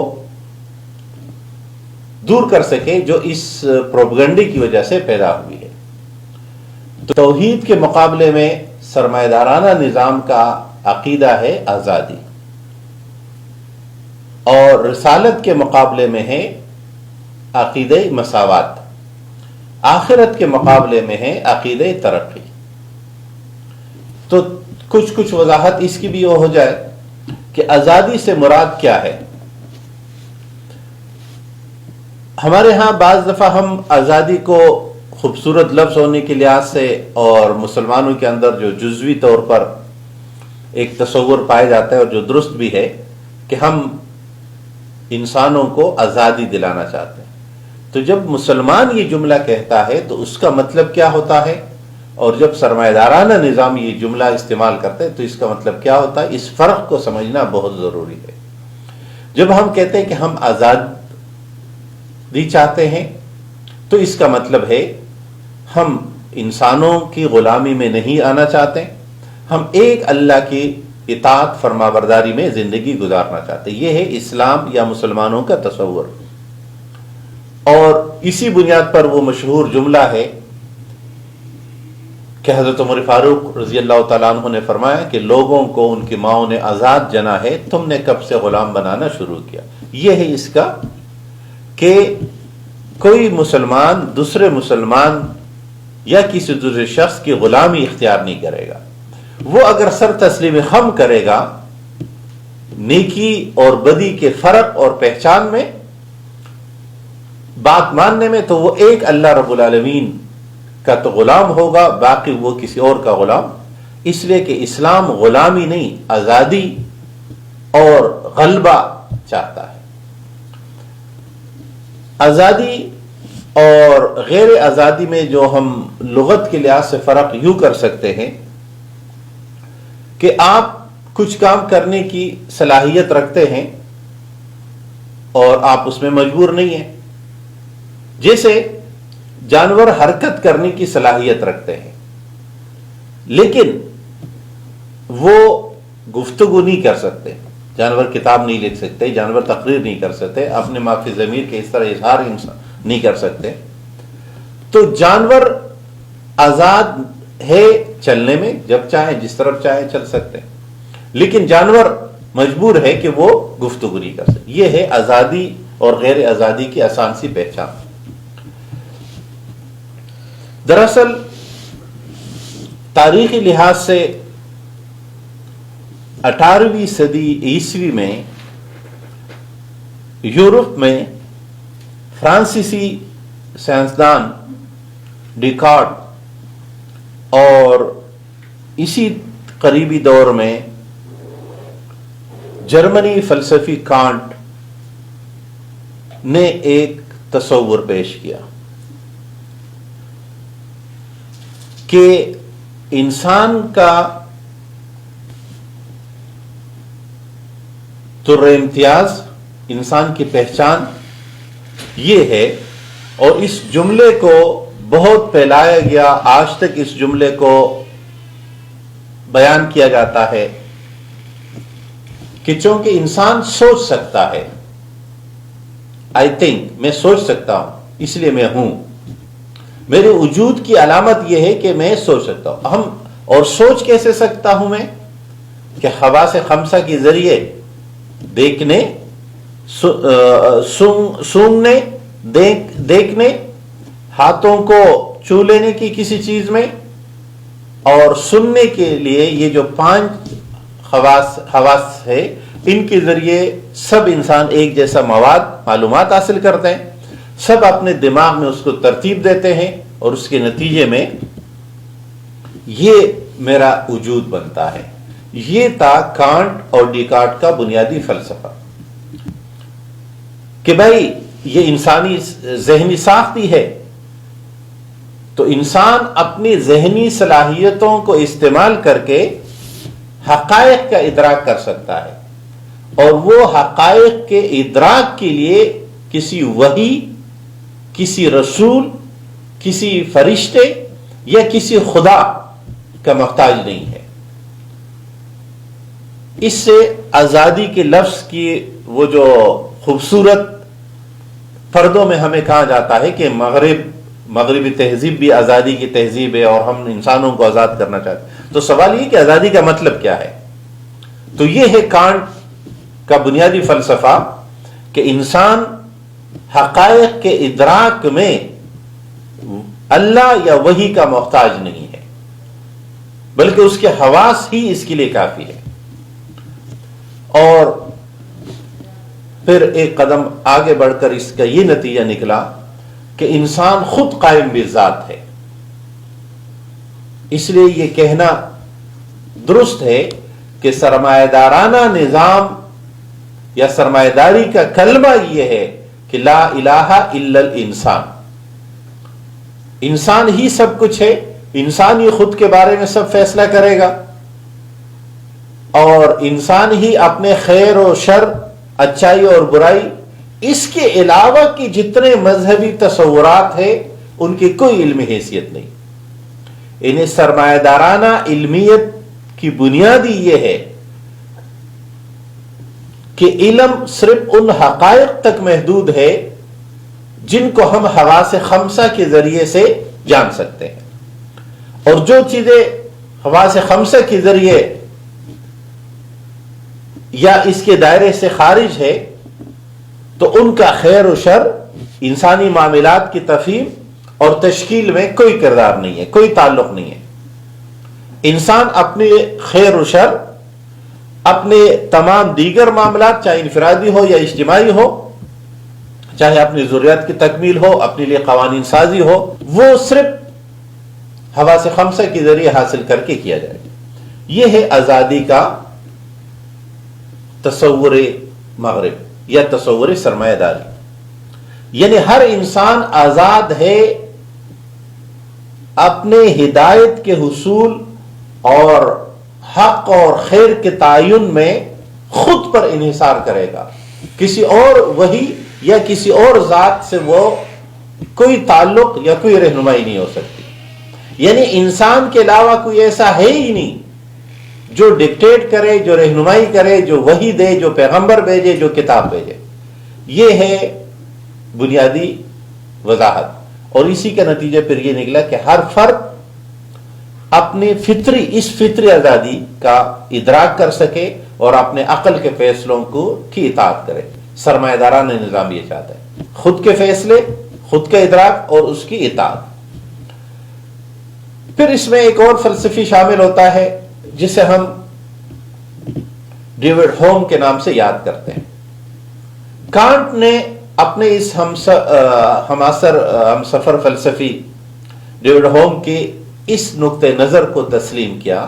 دور کر سکے جو اس پروپیگنڈے کی وجہ سے پیدا ہوئی ہے۔ تو توحید کے مقابلے میں سرمایہ دارانہ نظام کا عقیدہ ہے آزادی، اور رسالت کے مقابلے میں ہے عقیدہ مساوات، آخرت کے مقابلے میں ہے عقیدہ ترقی۔ تو کچھ وضاحت اس کی بھی ہو جائے کہ آزادی سے مراد کیا ہے۔ ہمارے ہاں بعض دفعہ ہم آزادی کو خوبصورت لفظ ہونے کے لحاظ سے اور مسلمانوں کے اندر جو جزوی طور پر ایک تصور پایا جاتا ہے اور جو درست بھی ہے کہ ہم انسانوں کو آزادی دلانا چاہتے ہیں، تو جب مسلمان یہ جملہ کہتا ہے تو اس کا مطلب کیا ہوتا ہے، اور جب سرمایہ دارانہ نظام یہ جملہ استعمال کرتے ہیں تو اس کا مطلب کیا ہوتا ہے، اس فرق کو سمجھنا بہت ضروری ہے۔ جب ہم کہتے ہیں کہ ہم آزادی چاہتے ہیں تو اس کا مطلب ہے ہم انسانوں کی غلامی میں نہیں آنا چاہتے، ہم ایک اللہ کی اطاعت فرما برداری میں زندگی گزارنا چاہتے ہیں۔ یہ ہے اسلام یا مسلمانوں کا تصور، اور اسی بنیاد پر وہ مشہور جملہ ہے کہ حضرت عمر فاروق رضی اللہ تعالیٰ عنہ نے فرمایا کہ لوگوں کو ان کی ماؤں نے آزاد جنا ہے، تم نے کب سے غلام بنانا شروع کیا۔ یہ ہے اس کا کہ کوئی مسلمان دوسرے مسلمان یا کسی دوسرے شخص کی غلامی اختیار نہیں کرے گا۔ وہ اگر سر تسلیم خم کرے گا نیکی اور بدی کے فرق اور پہچان میں، بات ماننے میں، تو وہ ایک اللہ رب العالمین کا تو غلام ہوگا، باقی وہ کسی اور کا غلام۔ اس لیے کہ اسلام غلامی نہیں، آزادی اور غلبہ چاہتا ہے۔ آزادی اور غیر آزادی میں جو ہم لغت کے لحاظ سے فرق یوں کر سکتے ہیں کہ آپ کچھ کام کرنے کی صلاحیت رکھتے ہیں اور آپ اس میں مجبور نہیں ہیں، جیسے جانور حرکت کرنے کی صلاحیت رکھتے ہیں لیکن وہ گفتگو نہیں کر سکتے، جانور کتاب نہیں لکھ سکتے، جانور تقریر نہیں کر سکتے، اپنے معافی ضمیر کے اس طرح اظہار نہیں کر سکتے۔ تو جانور آزاد ہے چلنے میں، جب چاہے جس طرف چاہے چل سکتے، لیکن جانور مجبور ہے کہ وہ گفتگو نہیں کر سکتے۔ یہ ہے آزادی اور غیر آزادی کی آسان سی پہچان۔ دراصل تاریخی لحاظ سے 18ویں صدی عیسوی میں یورپ میں فرانسیسی سائنسدان ڈیکارٹ اور اسی قریبی دور میں جرمنی فلسفی کانٹ نے ایک تصور پیش کیا کہ انسان کا در امتیاز، انسان کی پہچان یہ ہے، اور اس جملے کو بہت پھیلایا گیا، آج تک اس جملے کو بیان کیا جاتا ہے کہ چونکہ انسان سوچ سکتا ہے، آئی تھنک، میں سوچ سکتا ہوں اس لیے میں ہوں، میرے وجود کی علامت یہ ہے کہ میں سوچ سکتا ہوں۔ اور سوچ کیسے سکتا ہوں میں؟ کہ حواس خمسہ کے ذریعے دیکھنے، سونگنے، دیکھنے، ہاتھوں کو چھو لینے کی کسی چیز میں، اور سننے کے لیے یہ جو 5 حواس ہے، ان کے ذریعے سب انسان ایک جیسا معلومات حاصل کرتے ہیں، سب اپنے دماغ میں اس کو ترتیب دیتے ہیں، اور اس کے نتیجے میں یہ میرا وجود بنتا ہے۔ یہ تھا کانٹ اور ڈیکارٹ کا بنیادی فلسفہ کہ بھائی یہ انسانی ذہنی ساختی ہے، تو انسان اپنی ذہنی صلاحیتوں کو استعمال کر کے حقائق کا ادراک کر سکتا ہے، اور وہ حقائق کے ادراک کے لیے کسی وحی، کسی رسول، کسی فرشتے یا کسی خدا کا محتاج نہیں ہے۔ اس سے آزادی کے لفظ کی وہ جو خوبصورت پردوں میں ہمیں کہا جاتا ہے کہ مغربی تہذیب بھی آزادی کی تہذیب ہے اور ہم انسانوں کو آزاد کرنا چاہتے ہیں، تو سوال یہ کہ آزادی کا مطلب کیا ہے؟ تو یہ ہے کانٹ کا بنیادی فلسفہ کہ انسان حقائق کے ادراک میں اللہ یا وحی کا محتاج نہیں ہے، بلکہ اس کے حواس ہی اس کے لیے کافی ہے۔ اور پھر ایک قدم آگے بڑھ کر اس کا یہ نتیجہ نکلا کہ انسان خود قائم بالذات ہے۔ اس لیے یہ کہنا درست ہے کہ سرمایہ دارانہ نظام یا سرمایہ داری کا کلمہ یہ ہے کہ لا الہ الا الانسان، انسان ہی سب کچھ ہے، انسان ہی خود کے بارے میں سب فیصلہ کرے گا، اور انسان ہی اپنے خیر و شر، اچائی اور برائی، اس کے علاوہ کی جتنے مذہبی تصورات ہیں ان کی کوئی علمی حیثیت نہیں۔ انہیں سرمایہ دارانہ علمیت کی بنیادی یہ ہے کہ علم صرف ان حقائق تک محدود ہے جن کو ہم حواس خمسہ کے ذریعے سے جان سکتے ہیں، اور جو چیزیں حواس خمسہ کے ذریعے یا اس کے دائرے سے خارج ہے تو ان کا خیر و شر، انسانی معاملات کی تفہیم اور تشکیل میں کوئی کردار نہیں ہے، کوئی تعلق نہیں ہے۔ انسان اپنے خیر و شر، اپنے تمام دیگر معاملات، چاہے انفرادی ہو یا اجتماعی ہو، چاہے اپنی ضروریات کی تکمیل ہو، اپنے لیے قوانین سازی ہو، وہ صرف حواس خمسہ کے ذریعے حاصل کر کے کیا جائے۔ یہ ہے آزادی کا تصور مغرب یا تصور سرمایہ داری، یعنی ہر انسان آزاد ہے اپنے ہدایت کے حصول اور حق اور خیر کے تعین میں خود پر انحصار کرے گا، کسی اور وحی یا کسی اور ذات سے وہ کوئی تعلق یا کوئی رہنمائی نہیں ہو سکتی۔ یعنی انسان کے علاوہ کوئی ایسا ہے ہی نہیں جو ڈکٹیٹ کرے، جو رہنمائی کرے، جو وحی دے، جو پیغمبر بھیجے، جو کتاب بھیجے۔ یہ ہے بنیادی وضاحت، اور اسی کا نتیجہ پھر یہ نکلا کہ ہر فرد اپنی اس فطری آزادی کا ادراک کر سکے اور اپنے عقل کے فیصلوں کی اطاعت کرے۔ سرمایہ دارانہ نظام یہ چاہتا ہے، خود کے فیصلے، خود کا ادراک اور اس کی اطاعت۔ پھر اس میں ایک اور فلسفی شامل ہوتا ہے جسے ہم ڈیوڈ ہوم کے نام سے یاد کرتے ہیں۔ کانٹ نے اپنے اس ہمسفر فلسفی ڈیوڈ ہوم کے اس نقطہ نظر کو تسلیم کیا،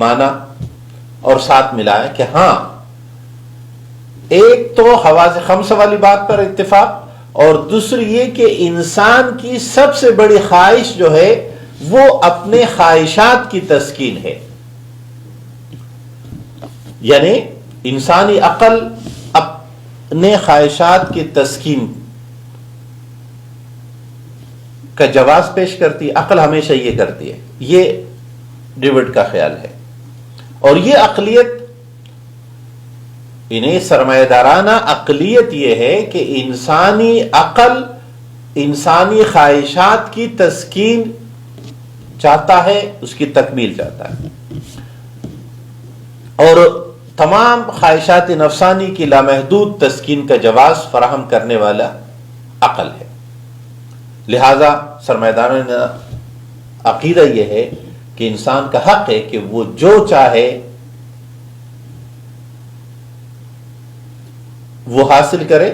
مانا اور ساتھ ملایا کہ ہاں، ایک تو حواس خمسہ والی بات پر اتفاق، اور دوسری یہ کہ انسان کی سب سے بڑی خواہش جو ہے وہ اپنے خواہشات کی تسکین ہے۔ یعنی انسانی عقل اپنے خواہشات کی تسکین کا جواز پیش کرتی ہے، عقل ہمیشہ یہ کرتی ہے، یہ ڈیوڈ کا خیال ہے۔ اور یہ عقلیت، انہیں سرمایہ دارانہ عقلیت یہ ہے کہ انسانی عقل انسانی خواہشات کی تسکین چاہتا ہے، اس کی تکمیل چاہتا ہے، اور تمام خواہشات نفسانی کی لامحدود تسکین کا جواز فراہم کرنے والا عقل ہے۔ لہذا سرمایہ دارانہ عقیدہ یہ ہے کہ انسان کا حق ہے کہ وہ جو چاہے وہ حاصل کرے،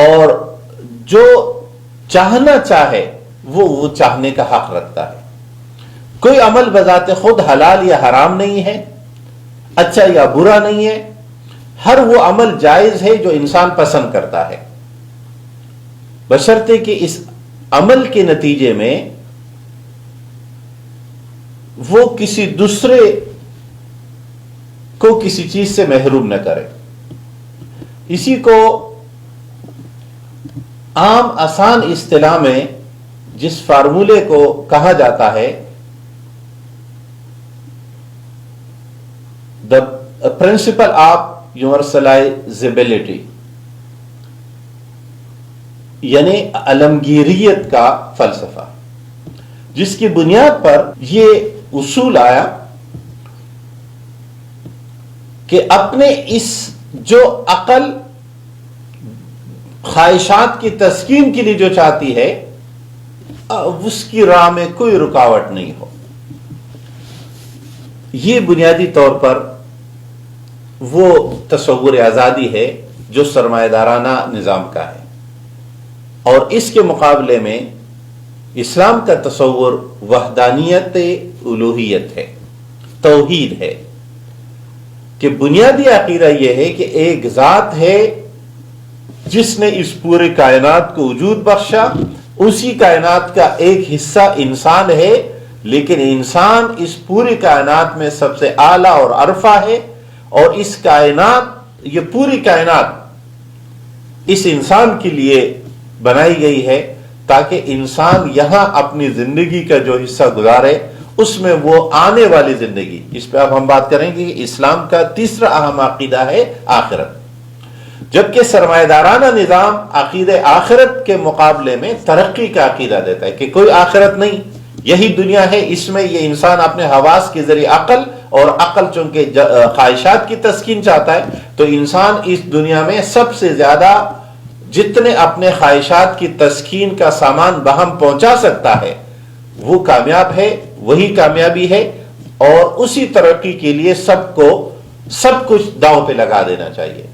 اور جو چاہنا چاہے وہ چاہنے کا حق رکھتا ہے۔ کوئی عمل بذات خود حلال یا حرام نہیں ہے، اچھا یا برا نہیں ہے، ہر وہ عمل جائز ہے جو انسان پسند کرتا ہے، بشرطے کہ اس عمل کے نتیجے میں وہ کسی دوسرے کو کسی چیز سے محروم نہ کرے. اسی کو عام آسان اصطلاح میں جس فارمولے کو کہا جاتا ہے the principle of universalizability، یعنی عالمگیریت کا فلسفہ، جس کی بنیاد پر یہ اصول آیا کہ اپنے اس جو عقل خواہشات کی تسکین کے لیے جو چاہتی ہے اس کی راہ میں کوئی رکاوٹ نہیں ہو. یہ بنیادی طور پر وہ تصور آزادی ہے جو سرمایہ دارانہ نظام کا ہے، اور اس کے مقابلے میں اسلام کا تصور وحدانیت الوہیت ہے، توحید ہے، کہ بنیادی عقیدہ یہ ہے کہ ایک ذات ہے جس نے اس پورے کائنات کو وجود بخشا. اسی کائنات کا ایک حصہ انسان ہے، لیکن انسان اس پوری کائنات میں سب سے اعلیٰ اور عرفہ ہے، اور اس کائنات، یہ پوری کائنات اس انسان کے لیے بنائی گئی ہے تاکہ انسان یہاں اپنی زندگی کا جو حصہ گزارے اس میں وہ آنے والی زندگی، اس پہ اب ہم بات کریں گے. اسلام کا تیسرا اہم عقیدہ ہے آخرت، جبکہ سرمایہ دارانہ نظام عقیدہ آخرت کے مقابلے میں ترقی کا عقیدہ دیتا ہے کہ کوئی آخرت نہیں، یہی دنیا ہے، اس میں یہ انسان اپنے حواس کے ذریعے عقل، اور عقل چونکہ خواہشات کی تسکین چاہتا ہے تو انسان اس دنیا میں سب سے زیادہ جتنے اپنے خواہشات کی تسکین کا سامان بہم پہنچا سکتا ہے وہ کامیاب ہے، وہی کامیابی ہے. اور اسی ترقی کے لیے سب کو سب کچھ داؤ پہ لگا دینا چاہیے.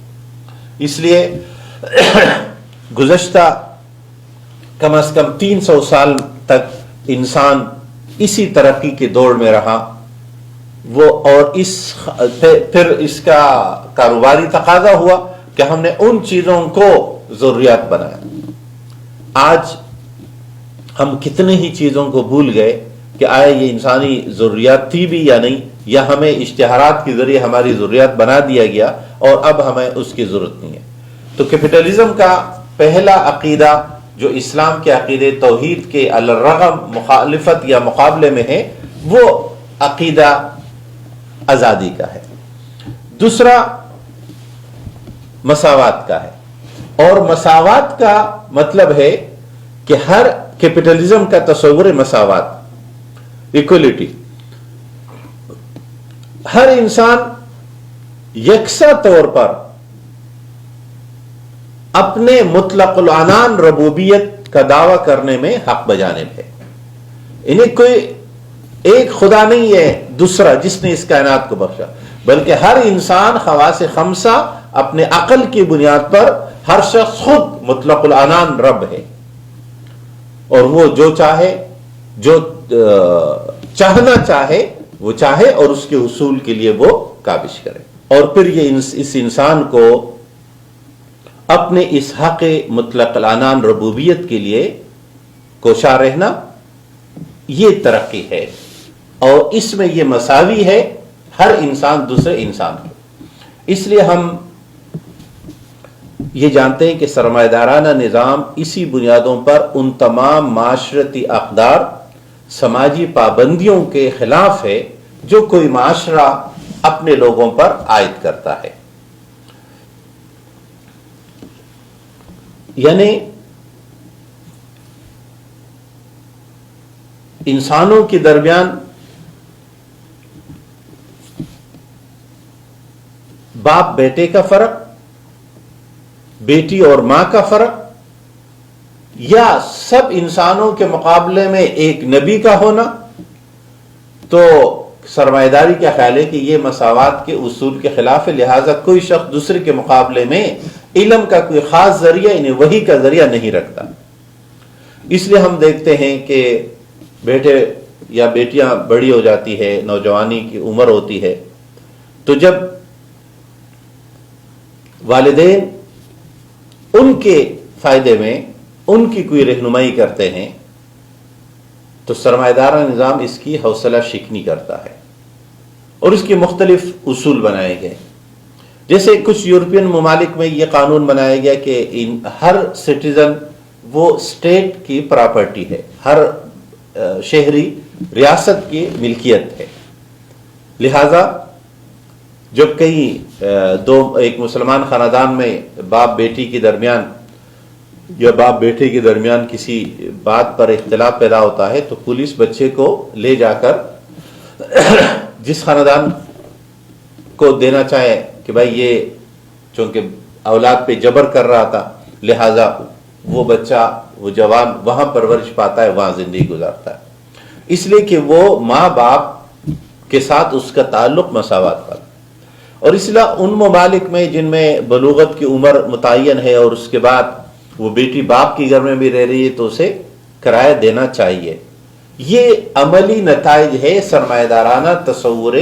اس لیے گزشتہ کم از کم 300 سال تک انسان اسی ترقی کے دوڑ میں رہا، وہ اور پھر اس کا کاروباری تقاضا ہوا کہ ہم نے ان چیزوں کو ضروریات بنایا. آج ہم کتنے ہی چیزوں کو بھول گئے کہ آیا یہ انسانی ضروریات تھی بھی یا نہیں، یا ہمیں اشتہارات کے ذریعے ہماری ضروریات بنا دیا گیا اور اب ہمیں اس کی ضرورت نہیں ہے. تو کیپٹلزم کا پہلا عقیدہ جو اسلام کے عقیدے توحید کے الرغم مخالفت یا مقابلے میں ہے، وہ عقیدہ آزادی کا ہے. دوسرا مساوات کا ہے، اور مساوات کا مطلب ہے کہ ہر کیپٹلزم کا تصور مساوات، ایکولیٹی، ہر انسان یکساں طور پر اپنے مطلق العنان ربوبیت کا دعویٰ کرنے میں حق بجانب ہے. انہیں کوئی ایک خدا نہیں ہے دوسرا جس نے اس کائنات کو بخشا، بلکہ ہر انسان خواص خمسہ اپنے عقل کی بنیاد پر ہر شخص خود مطلق العنان رب ہے، اور وہ جو چاہے، جو چاہنا چاہے وہ چاہے اور اس کے حصول کے لیے وہ کاوش کرے. اور پھر یہ اس انسان کو اپنے اس حق مطلق العنان ربوبیت کے لیے کوشاں رہنا، یہ ترقی ہے، اور اس میں یہ مساوی ہے ہر انسان دوسرے انسان کو. اس لیے ہم یہ جانتے ہیں کہ سرمایہ دارانہ نظام اسی بنیادوں پر ان تمام معاشرتی اقدار، سماجی پابندیوں کے خلاف ہے جو کوئی معاشرہ اپنے لوگوں پر عائد کرتا ہے. یعنی انسانوں کے درمیان باپ بیٹے کا فرق، بیٹی اور ماں کا فرق، یا سب انسانوں کے مقابلے میں ایک نبی کا ہونا، تو سرمایہ داری کا خیال ہے کہ یہ مساوات کے اصول کے خلاف ہے. لہذا کوئی شخص دوسرے کے مقابلے میں علم کا کوئی خاص ذریعہ، یعنی وحی کا ذریعہ نہیں رکھتا. اس لیے ہم دیکھتے ہیں کہ بیٹے یا بیٹیاں بڑی ہو جاتی ہے، نوجوانی کی عمر ہوتی ہے، تو جب والدین ان کے فائدے میں ان کی کوئی رہنمائی کرتے ہیں تو سرمایہ دارانہ نظام اس کی حوصلہ شکنی کرتا ہے اور اس کے مختلف اصول بنائے گئے. جیسے کچھ یورپین ممالک میں یہ قانون بنایا گیا کہ ہر سٹیزن وہ اسٹیٹ کی پراپرٹی ہے، ہر شہری ریاست کی ملکیت ہے. لہذا جب ایک مسلمان خاندان میں باپ بیٹی کے درمیان یا باپ بیٹے کے درمیان کسی بات پر اختلاف پیدا ہوتا ہے تو پولیس بچے کو لے جا کر جس خاندان کو دینا چاہے کہ بھائی یہ چونکہ اولاد پہ جبر کر رہا تھا، لہذا وہ بچہ وہ جوان وہاں پرورش پاتا ہے، وہاں زندگی گزارتا ہے، اس لیے کہ وہ ماں باپ کے ساتھ اس کا تعلق مساوات پر. اور اس لیے ان ممالک میں جن میں بلوغت کی عمر متعین ہے اور اس کے بعد وہ بیٹی باپ کے گھر میں بھی رہ رہی ہے تو اسے کرایہ دینا چاہیے. یہ عملی نتائج ہے سرمایہ دارانہ تصور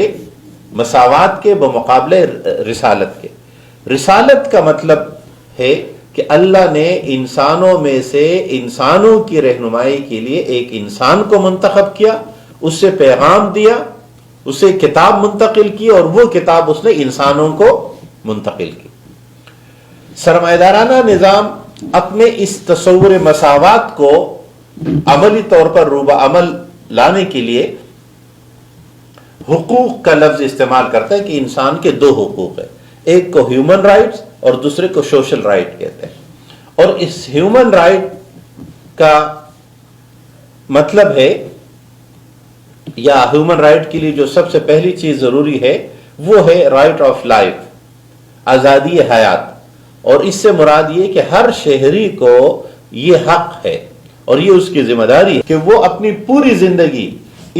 مساوات کے بمقابلے رسالت کے. رسالت کا مطلب ہے کہ اللہ نے انسانوں میں سے انسانوں کی رہنمائی کے لیے ایک انسان کو منتخب کیا، اس سے پیغام دیا، اسے کتاب منتقل کی اور وہ کتاب اس نے انسانوں کو منتقل کی. سرمایہ دارانہ نظام اپنے اس تصور مساوات کو عملی طور پر روبہ عمل لانے کے لیے حقوق کا لفظ استعمال کرتا ہے کہ انسان کے دو حقوق ہیں، ایک کو ہیومن رائٹس اور دوسرے کو سوشل رائٹ کہتے ہیں. اور اس ہیومن رائٹ کا مطلب ہے یا ہیومن رائٹ کے لیے جو سب سے پہلی چیز ضروری ہے وہ ہے رائٹ آف لائف، آزادی حیات. اور اس سے مراد یہ کہ ہر شہری کو یہ حق ہے اور یہ اس کی ذمہ داری ہے کہ وہ اپنی پوری زندگی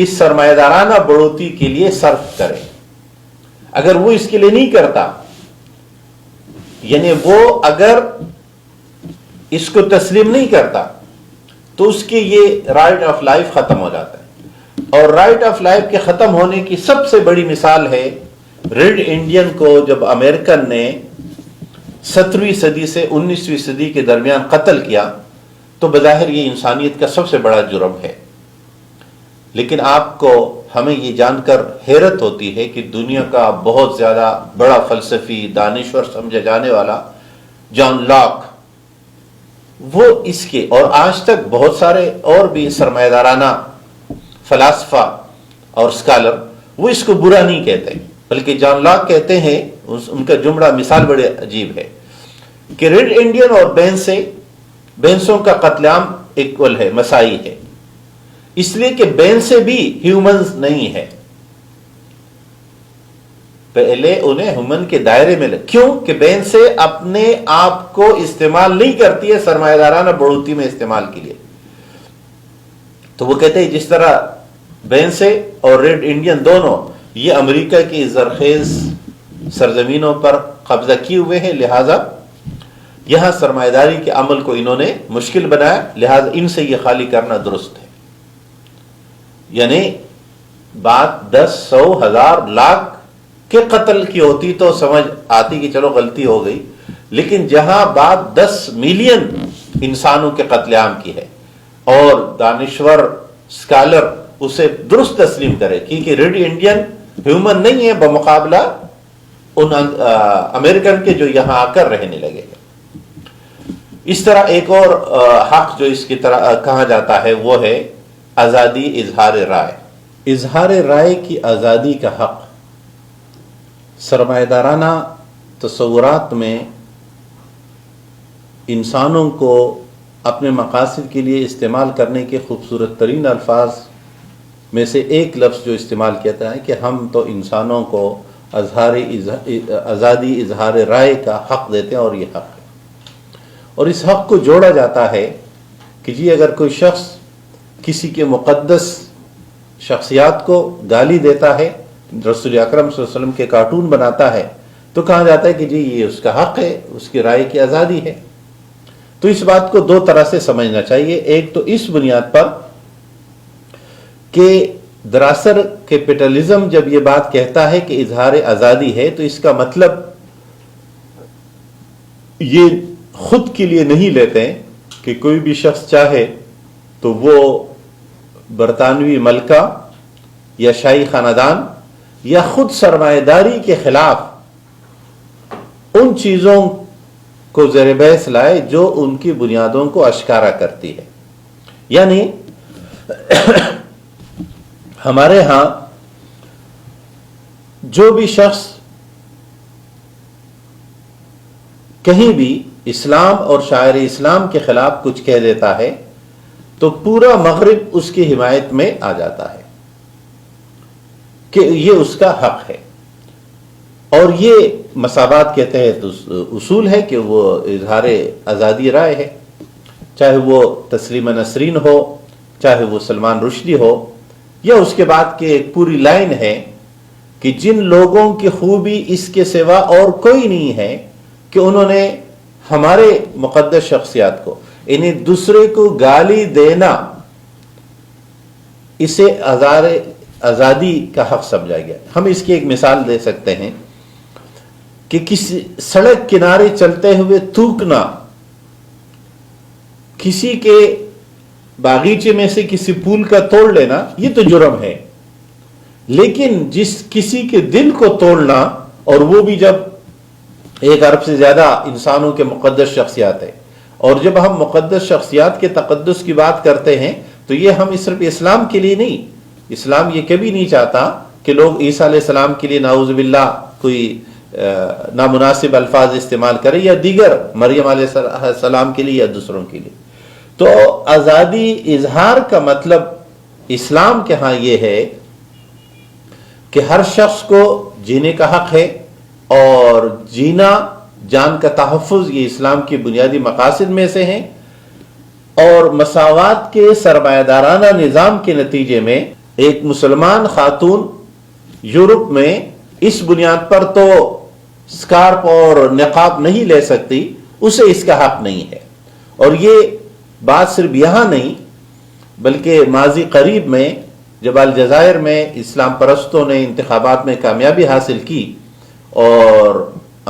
اس سرمایہ دارانہ بڑھوتی کے لیے صرف کرے. اگر وہ اس کے لیے نہیں کرتا، یعنی وہ اگر اس کو تسلیم نہیں کرتا تو اس کی یہ رائٹ آف لائف ختم ہو جاتا ہے. اور رائٹ آف لائف کے ختم ہونے کی سب سے بڑی مثال ہے ریڈ انڈین کو جب امریکن نے 17ویں صدی سے 19ویں صدی کے درمیان قتل کیا تو بظاہر یہ انسانیت کا سب سے بڑا جرم ہے. لیکن آپ کو ہمیں یہ جان کر حیرت ہوتی ہے کہ دنیا کا بہت زیادہ بڑا فلسفی دانشور سمجھا جانے والا جان لاک، وہ اس کے اور آج تک بہت سارے اور بھی سرمایہ دارانہ فلاسفہ اور اسکالر وہ اس کو برا نہیں کہتے، بلکہ جان لاک کہتے ہیں، ان کا جملہ مثال بڑے عجیب ہے کہ ریڈ انڈین اور بینسوں کا قتل عام ایکول ہے، مسائی ہے، اس لیے کہ بینسے بھی ہیومنز نہیں ہے. پہلے انہیں ہیومن کے دائرے میں کیوں کہ بینسے اپنے آپ کو استعمال نہیں کرتی ہے سرمایہ دارانہ بڑھوتی میں استعمال کے لیے. تو وہ کہتے ہیں جس طرح بینسے اور ریڈ انڈین دونوں یہ امریکہ کی زرخیز سرزمینوں پر قبضہ کیے ہوئے ہیں، لہذا یہاں سرمایہ داری کے عمل کو انہوں نے مشکل بنایا، لہذا ان سے یہ خالی کرنا درست ہے. یعنی بات 10 100 1000 لاکھ کے قتل کی ہوتی تو سمجھ آتی کہ چلو غلطی ہو گئی، لیکن جہاں بات 10 ملین انسانوں کے قتل عام کی ہے اور دانشور اسکالر اسے درست تسلیم کرے کیونکہ ریڈ انڈین ہیومن نہیں ہے بمقابلہ ان امریکن کے جو یہاں آ کر رہنے لگے. اس طرح ایک اور حق جو اس کی طرح کہا جاتا ہے وہ ہے آزادی اظہار رائے. اظہار رائے کی آزادی کا حق سرمایہ دارانہ تصورات میں انسانوں کو اپنے مقاصد کے لیے استعمال کرنے کے خوبصورت ترین الفاظ میں سے ایک لفظ جو استعمال کیا ہے کہ ہم تو انسانوں کو آزادی اظہار رائے کا حق دیتے ہیں اور یہ حق ہے. اور اس حق کو جوڑا جاتا ہے کہ جی اگر کوئی شخص کسی کے مقدس شخصیات کو گالی دیتا ہے، رسول اکرم صلی اللہ علیہ وسلم کے کارٹون بناتا ہے، تو کہا جاتا ہے کہ جی یہ اس کا حق ہے، اس کی رائے کی آزادی ہے. تو اس بات کو دو طرح سے سمجھنا چاہیے. ایک تو اس بنیاد پر کہ دراصل کیپٹلزم جب یہ بات کہتا ہے کہ اظہار آزادی ہے تو اس کا مطلب یہ خود کے لیے نہیں لیتے ہیں کہ کوئی بھی شخص چاہے تو وہ برطانوی ملکہ یا شاہی خاندان یا خود سرمایہ داری کے خلاف ان چیزوں کو زیر بحث لائے جو ان کی بنیادوں کو اشکارا کرتی ہے. یعنی ہمارے ہاں جو بھی شخص کہیں بھی اسلام اور شاعر اسلام کے خلاف کچھ کہہ دیتا ہے تو پورا مغرب اس کی حمایت میں آ جاتا ہے کہ یہ اس کا حق ہے. اور یہ مساوات کے تحت اصول ہے کہ وہ اظہار آزادی رائے ہے، چاہے وہ تسلیم نسرین ہو، چاہے وہ سلمان رشدی ہو، یا اس کے بعد کہ ایک پوری لائن ہے کہ جن لوگوں کی خوبی اس کے سوا اور کوئی نہیں ہے کہ انہوں نے ہمارے مقدس شخصیات کو، انہیں دوسرے کو گالی دینا، اسے آزادی کا حق سمجھا گیا. ہم اس کی ایک مثال دے سکتے ہیں کہ کسی سڑک کنارے چلتے ہوئے تھوکنا، کسی کے باغیچے میں سے کسی پھول کا توڑ لینا، یہ تو جرم ہے. لیکن کسی کے دل کو توڑنا، اور وہ بھی جب 1 ارب سے زیادہ انسانوں کے مقدس شخصیات ہے، اور جب ہم مقدس شخصیات کے تقدس کی بات کرتے ہیں تو یہ ہم صرف اسلام کے لیے نہیں، اسلام یہ کبھی نہیں چاہتا کہ لوگ عیسیٰ علیہ السلام کے لیے نعوذ باللہ کوئی نامناسب الفاظ استعمال کرے، یا دیگر مریم علیہ السلام کے لیے یا دوسروں کے لیے. تو آزادی اظہار کا مطلب اسلام کے ہاں یہ ہے کہ ہر شخص کو جینے کا حق ہے، اور جینا، جان کا تحفظ، یہ اسلام کی بنیادی مقاصد میں سے ہیں. اور مساوات کے سرمایہ دارانہ نظام کے نتیجے میں ایک مسلمان خاتون یورپ میں اس بنیاد پر تو سکارپ اور نقاب نہیں لے سکتی، اسے اس کا حق نہیں ہے. اور یہ بات صرف یہاں نہیں بلکہ ماضی قریب میں جب الجزائر میں اسلام پرستوں نے انتخابات میں کامیابی حاصل کی اور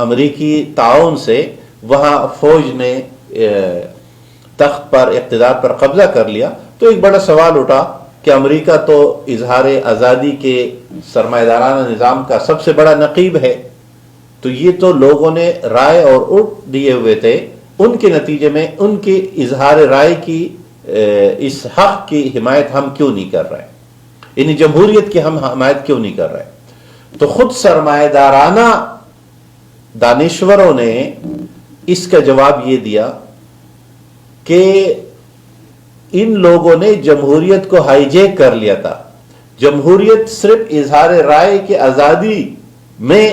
امریکی تعاون سے وہاں فوج نے تخت پر، اقتدار پر قبضہ کر لیا، تو ایک بڑا سوال اٹھا کہ امریکہ تو اظہار آزادی کے سرمایہ دارانہ نظام کا سب سے بڑا نقیب ہے، تو یہ تو لوگوں نے رائے اور ووٹ دیے ہوئے تھے، ان کے نتیجے میں ان کے اظہار رائے کی اس حق کی حمایت ہم کیوں نہیں کر رہے، یعنی جمہوریت کی ہم حمایت کیوں نہیں کر رہے. تو خود سرمایہ دارانہ دانشوروں نے اس کا جواب یہ دیا کہ ان لوگوں نے جمہوریت کو ہائی جیک کر لیا تھا. جمہوریت صرف اظہار رائے کی آزادی میں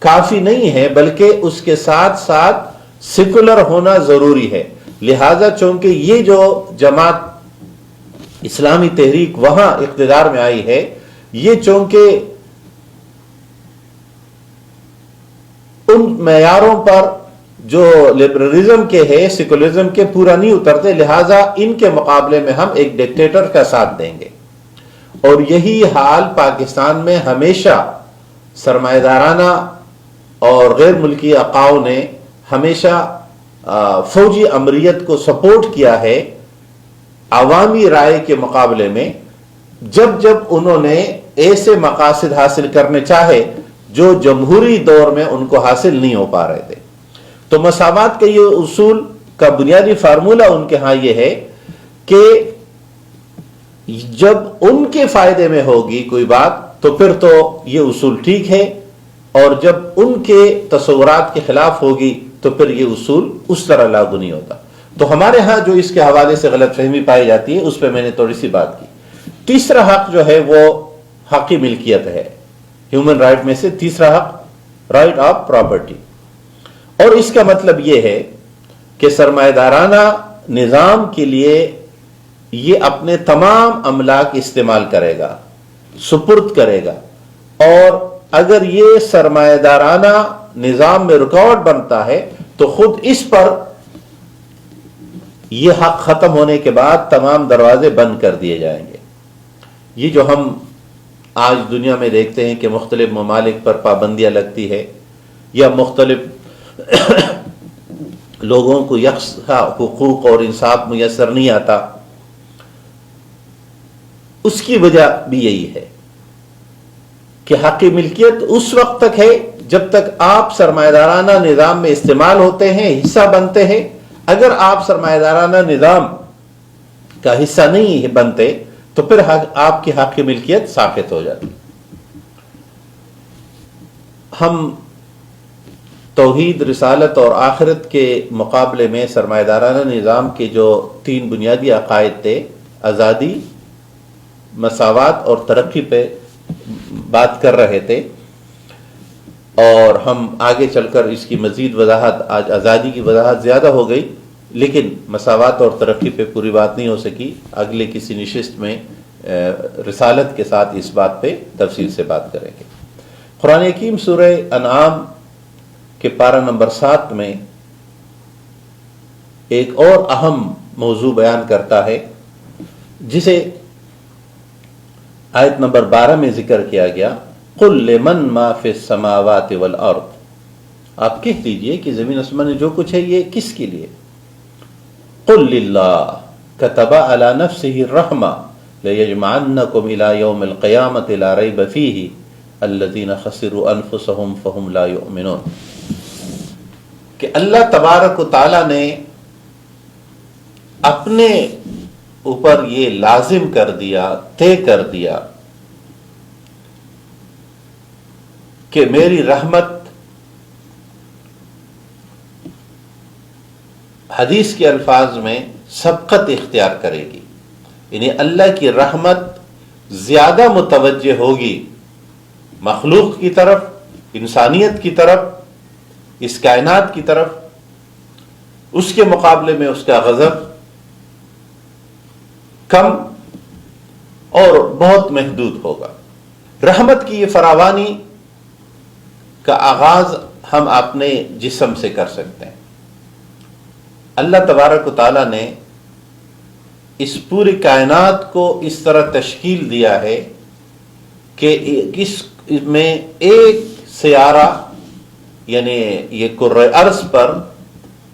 کافی نہیں ہے بلکہ اس کے ساتھ ساتھ سیکولر ہونا ضروری ہے. لہذا چونکہ یہ جو جماعت اسلامی تحریک وہاں اقتدار میں آئی ہے، یہ چونکہ ان معیاروں پر جو لبرلزم کے ہے، سیکولرزم کے پورا نہیں اترتے، لہذا ان کے مقابلے میں ہم ایک ڈکٹیٹر کا ساتھ دیں گے. اور یہی حال پاکستان میں ہمیشہ سرمایہ دارانہ اور غیر ملکی اقاؤں نے ہمیشہ فوجی امریت کو سپورٹ کیا ہے عوامی رائے کے مقابلے میں، جب جب انہوں نے ایسے مقاصد حاصل کرنے چاہے جو جمہوری دور میں ان کو حاصل نہیں ہو پا رہے تھے. تو مساوات کے یہ اصول کا بنیادی فارمولہ ان کے ہاں یہ ہے کہ جب ان کے فائدے میں ہوگی کوئی بات تو پھر تو یہ اصول ٹھیک ہے، اور جب ان کے تصورات کے خلاف ہوگی تو پھر یہ اصول اس طرح لاگو نہیں ہوتا. تو ہمارے ہاں جو اس کے حوالے سے غلط فہمی پائی جاتی ہے اس پہ میں نے تھوڑی سی بات کی. تیسرا حق جو ہے وہ حقی ملکیت ہے. ہیومن رائٹ میں سے تیسرا حق رائٹ آف پراپرٹی، اور اس کا مطلب یہ ہے کہ سرمایہ دارانہ نظام کے لیے یہ اپنے تمام املاک استعمال کرے گا، سپرد کرے گا، اور اگر یہ سرمایہ دارانہ نظام میں رکاوٹ بنتا ہے تو خود اس پر یہ حق ختم ہونے کے بعد تمام دروازے بند کر دیے جائیں گے. یہ جو ہم آج دنیا میں دیکھتے ہیں کہ مختلف ممالک پر پابندیاں لگتی ہے یا مختلف لوگوں کو یکساں حقوق اور انصاف میسر نہیں آتا، اس کی وجہ بھی یہی ہے کہ حق ملکیت اس وقت تک ہے جب تک آپ سرمایہ دارانہ نظام میں استعمال ہوتے ہیں، حصہ بنتے ہیں۔ اگر آپ سرمایہ دارانہ نظام کا حصہ نہیں بنتے تو پھر آپ کی حق ملکیت ساقط ہو جاتی۔ ہم توحید، رسالت اور آخرت کے مقابلے میں سرمایہ دارانہ نظام کے جو 3 بنیادی عقائد تھے، آزادی، مساوات اور ترقی پہ بات کر رہے تھے، اور ہم آگے چل کر اس کی مزید وضاحت، آج آزادی کی وضاحت زیادہ ہو گئی لیکن مساوات اور ترقی پہ پوری بات نہیں ہو سکی۔ اگلے کسی نشست میں رسالت کے ساتھ اس بات پہ تفصیل سے بات کریں گے۔ قرآن حکیم سورہ انعام کے پارہ نمبر 7 میں ایک اور اہم موضوع بیان کرتا ہے جسے آیت نمبر 12 میں ذکر کیا گیا، قُلْ لِمَنْ مَا فِي السَّمَاوَاتِ وَالْأَرْضِ، آپ کہہ دیجئے کہ زمین آسمان میں جو کچھ ہے یہ کس کے لیے؟ قُلْ لِلَّهِ كَتَبَ عَلَى نَفْسِهِ الرَّحْمَةَ لَيَجْمَعَنَّكُمْ إِلَى يَوْمِ الْقِيَامَةِ لَا رَيْبَ فِيهِ الَّذِينَ خَسِرُوا أَنفُسَهُمْ فَهُمْ لَا يُؤْمِنُونَ، کہ اللہ تبارک و تعالی نے اپنے اوپر یہ لازم کر دیا، طے کر دیا کہ میری رحمت حدیث کے الفاظ میں سبقت اختیار کرے گی، یعنی اللہ کی رحمت زیادہ متوجہ ہوگی مخلوق کی طرف، انسانیت کی طرف، اس کائنات کی طرف، اس کے مقابلے میں اس کا غضب کم اور بہت محدود ہوگا۔ رحمت کی یہ فراوانی کا آغاز ہم اپنے جسم سے کر سکتے ہیں۔ اللہ تبارک و تعالی نے اس پوری کائنات کو اس طرح تشکیل دیا ہے کہ اس میں ایک سیارہ، یعنی یہ کرۂ ارض پر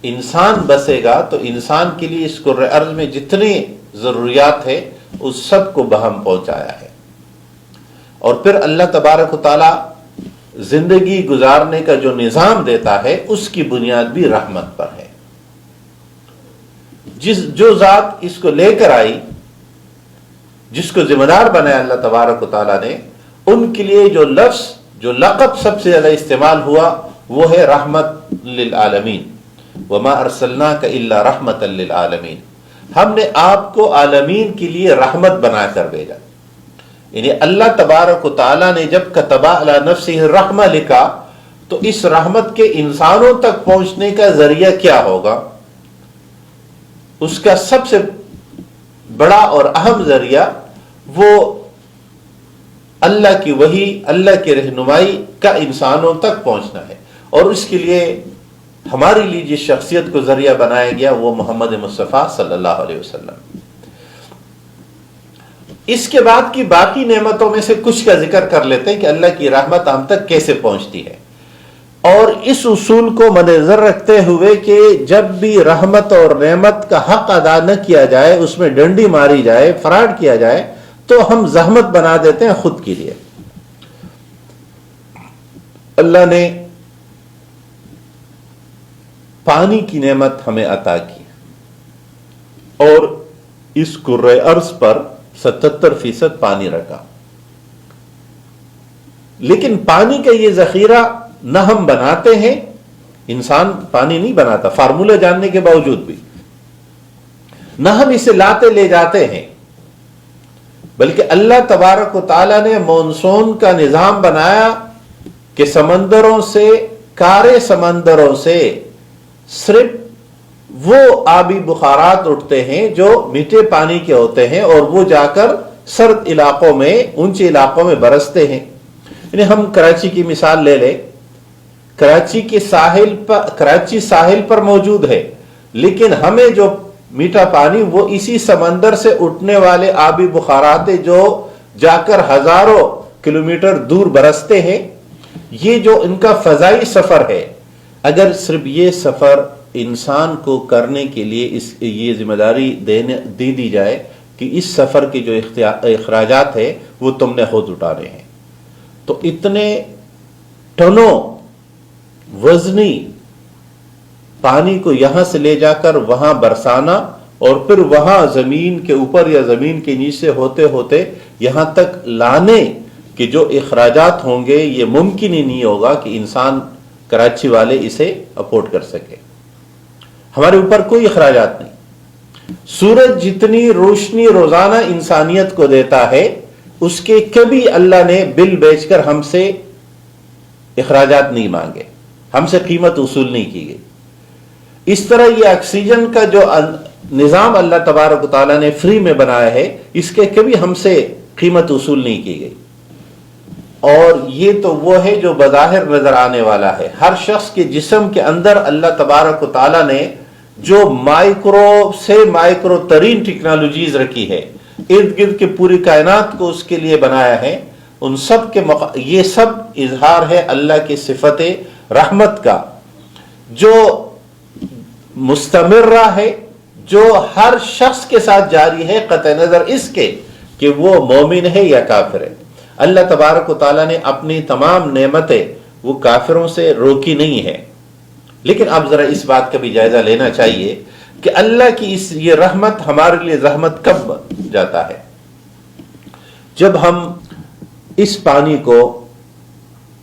انسان بسے گا تو انسان کے لیے اس کرۂ ارض میں جتنی ضروریات ہے اس سب کو بہم پہنچایا ہے، اور پھر اللہ تبارک و تعالی زندگی گزارنے کا جو نظام دیتا ہے اس کی بنیاد بھی رحمت پر ہے۔ جو ذات اس کو لے کر آئی، جس کو ذمہ دار بنایا اللہ تبارک و تعالی نے، ان کے لیے جو لفظ، جو لقب سب سے زیادہ استعمال ہوا وہ ہے رحمت للعالمین، وما ارسلناک الا رحمتا للعالمین، ہم نے آپ کو عالمین کے لیے رحمت بنا کر بھیجا۔ یعنی اللہ تبارک و تعالی نے جب کتب علی نفسہ الرحمہ لکھا تو اس رحمت کے انسانوں تک پہنچنے کا ذریعہ کیا ہوگا؟ اس کا سب سے بڑا اور اہم ذریعہ وہ اللہ کی وحی، اللہ کی رہنمائی کا انسانوں تک پہنچنا ہے، اور اس کے لیے ہمارے لیے جس شخصیت کو ذریعہ بنایا گیا وہ محمد مصطفیٰ صلی اللہ علیہ وسلم۔ اس کے بعد کی باقی نعمتوں میں سے کچھ کا ذکر کر لیتے ہیں کہ اللہ کی رحمت ہم تک کیسے پہنچتی ہے، اور اس اصول کو مد نظر رکھتے ہوئے کہ جب بھی رحمت اور نعمت کا حق ادا نہ کیا جائے، اس میں ڈنڈی ماری جائے، فراڈ کیا جائے، تو ہم زحمت بنا دیتے ہیں خود کے لیے۔ اللہ نے پانی کی نعمت ہمیں عطا کی، اور اس کرۂ ارض پر 77% پانی رکھا، لیکن پانی کا یہ ذخیرہ نہ ہم بناتے ہیں، انسان پانی نہیں بناتا فارمولہ جاننے کے باوجود بھی، نہ ہم اسے لاتے لے جاتے ہیں، بلکہ اللہ تبارک و تعالی نے مونسون کا نظام بنایا کہ سمندروں سے، کارے سمندروں سے صرف وہ آبی بخارات اٹھتے ہیں جو میٹھے پانی کے ہوتے ہیں، اور وہ جا کر سرد علاقوں میں، اونچے علاقوں میں برستے ہیں۔ یعنی ہم کراچی کی مثال لے لیں، کراچی ساحل پر موجود ہے، لیکن ہمیں جو میٹھا پانی وہ اسی سمندر سے اٹھنے والے آبی بخارات جو جا کر ہزاروں کلومیٹر دور برستے ہیں، یہ جو ان کا فضائی سفر ہے، اگر صرف یہ سفر انسان کو کرنے کے لیے یہ ذمہ داری دی جائے کہ اس سفر کے جو اخراجات ہے وہ تم نے خود اٹھانے ہیں، تو اتنے ٹنوں وزنی پانی کو یہاں سے لے جا کر وہاں برسانا اور پھر وہاں زمین کے اوپر یا زمین کے نیچے ہوتے ہوتے یہاں تک لانے کہ جو اخراجات ہوں گے یہ ممکن ہی نہیں ہوگا کہ انسان کراچی والے اسے افورڈ کر سکے. ہمارے اوپر کوئی اخراجات نہیں. سورج جتنی روشنی روزانہ انسانیت کو دیتا ہے اس کے کبھی اللہ نے بل بیچ کر ہم سے اخراجات نہیں مانگے, ہم سے قیمت وصول نہیں کی گئی. اس طرح یہ آکسیجن کا جو نظام اللہ تبارک و تعالیٰ نے فری میں بنایا ہے اس کے کبھی ہم سے قیمت وصول نہیں کی گئی. اور یہ تو وہ ہے جو بظاہر نظر آنے والا ہے. ہر شخص کے جسم کے اندر اللہ تبارک و تعالیٰ نے جو مائکرو سے مائکرو ترین ٹیکنالوجیز رکھی ہے, ارد گرد کے پوری کائنات کو اس کے لیے بنایا ہے, ان سب کے یہ سب اظہار ہے اللہ کی صفت رحمت کا جو مستمرہ ہے, جو ہر شخص کے ساتھ جاری ہے قطع نظر اس کے کہ وہ مومن ہے یا کافر ہے. اللہ تبارک و تعالیٰ نے اپنی تمام نعمتیں وہ کافروں سے روکی نہیں ہے. لیکن اب ذرا اس بات کا بھی جائزہ لینا چاہیے کہ اللہ کی یہ رحمت ہمارے لیے رحمت کب جاتا ہے؟ جب ہم اس پانی کو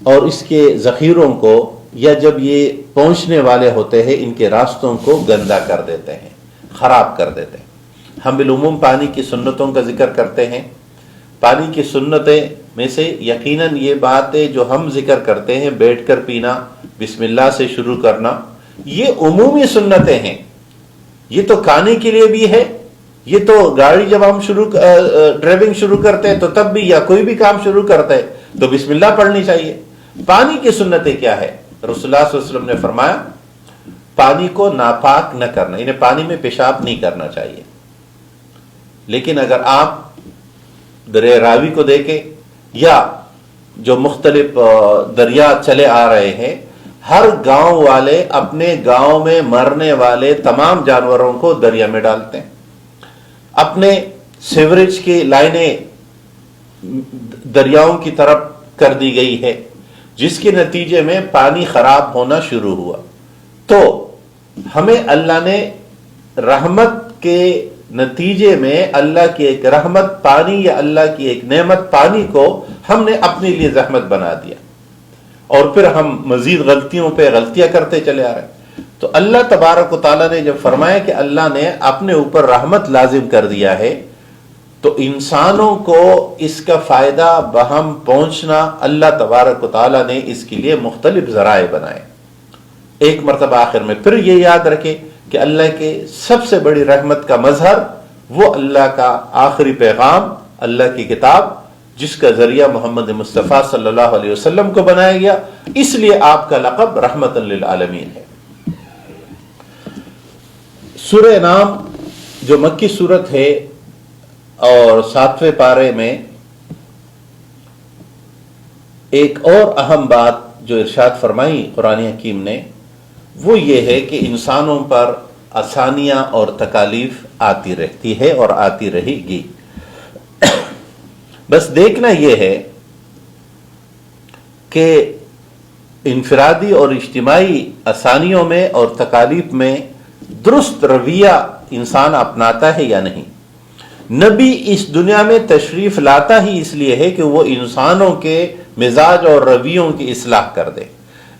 اور اس کے ذخیروں کو یا جب یہ پہنچنے والے ہوتے ہیں ان کے راستوں کو گندا کر دیتے ہیں, خراب کر دیتے ہیں. ہم بالعموم پانی کی سنتوں کا ذکر کرتے ہیں. پانی کی سنتیں میں سے یقیناً یہ بات ہے جو ہم ذکر کرتے ہیں, بیٹھ کر پینا, بسم اللہ سے شروع کرنا, یہ عمومی سنتیں ہیں. یہ تو کھانے کے لیے بھی ہے, یہ تو گاڑی جب ہم ڈرائیونگ شروع کرتے ہیں تو تب بھی, یا کوئی بھی کام شروع کرتے ہیں تو بسم اللہ پڑھنی چاہیے. پانی کی سنتیں کیا ہے؟ رسول اللہ صلی اللہ علیہ وسلم نے فرمایا پانی کو ناپاک نہ کرنا, انہیں پانی میں پیشاب نہیں کرنا چاہیے. لیکن اگر آپ دریا راوی کو دیکھیں یا جو مختلف دریا چلے آ رہے ہیں, ہر گاؤں والے اپنے گاؤں میں مرنے والے تمام جانوروں کو دریا میں ڈالتے ہیں. اپنے سیوریج کی لائنیں دریاؤں کی طرف کر دی گئی ہے جس کے نتیجے میں پانی خراب ہونا شروع ہوا. تو ہمیں اللہ نے رحمت کے نتیجے میں اللہ کی ایک رحمت پانی یا اللہ کی ایک نعمت پانی کو ہم نے اپنے لیے زحمت بنا دیا, اور پھر ہم مزید غلطیوں پہ غلطیاں کرتے چلے آ رہے ہیں. تو اللہ تبارک و تعالیٰ نے جب فرمایا کہ اللہ نے اپنے اوپر رحمت لازم کر دیا ہے تو انسانوں کو اس کا فائدہ بہم پہنچنا اللہ تبارک و تعالیٰ نے اس کے لیے مختلف ذرائع بنائے. ایک مرتبہ آخر میں پھر یہ یاد رکھے کہ اللہ کے سب سے بڑی رحمت کا مظہر وہ اللہ کا آخری پیغام, اللہ کی کتاب, جس کا ذریعہ محمد مصطفیٰ صلی اللہ علیہ وسلم کو بنایا گیا. اس لیے آپ کا لقب رحمت للعالمین ہے. سورہ انعام جو مکی سورت ہے اور 7ویں پارے میں ایک اور اہم بات جو ارشاد فرمائی قرآن حکیم نے وہ یہ ہے کہ انسانوں پر آسانیاں اور تکالیف آتی رہتی ہے اور آتی رہے گی. بس دیکھنا یہ ہے کہ انفرادی اور اجتماعی آسانیوں میں اور تکالیف میں درست رویہ انسان اپناتا ہے یا نہیں. نبی اس دنیا میں تشریف لاتا ہی اس لیے ہے کہ وہ انسانوں کے مزاج اور رویوں کی اصلاح کر دے,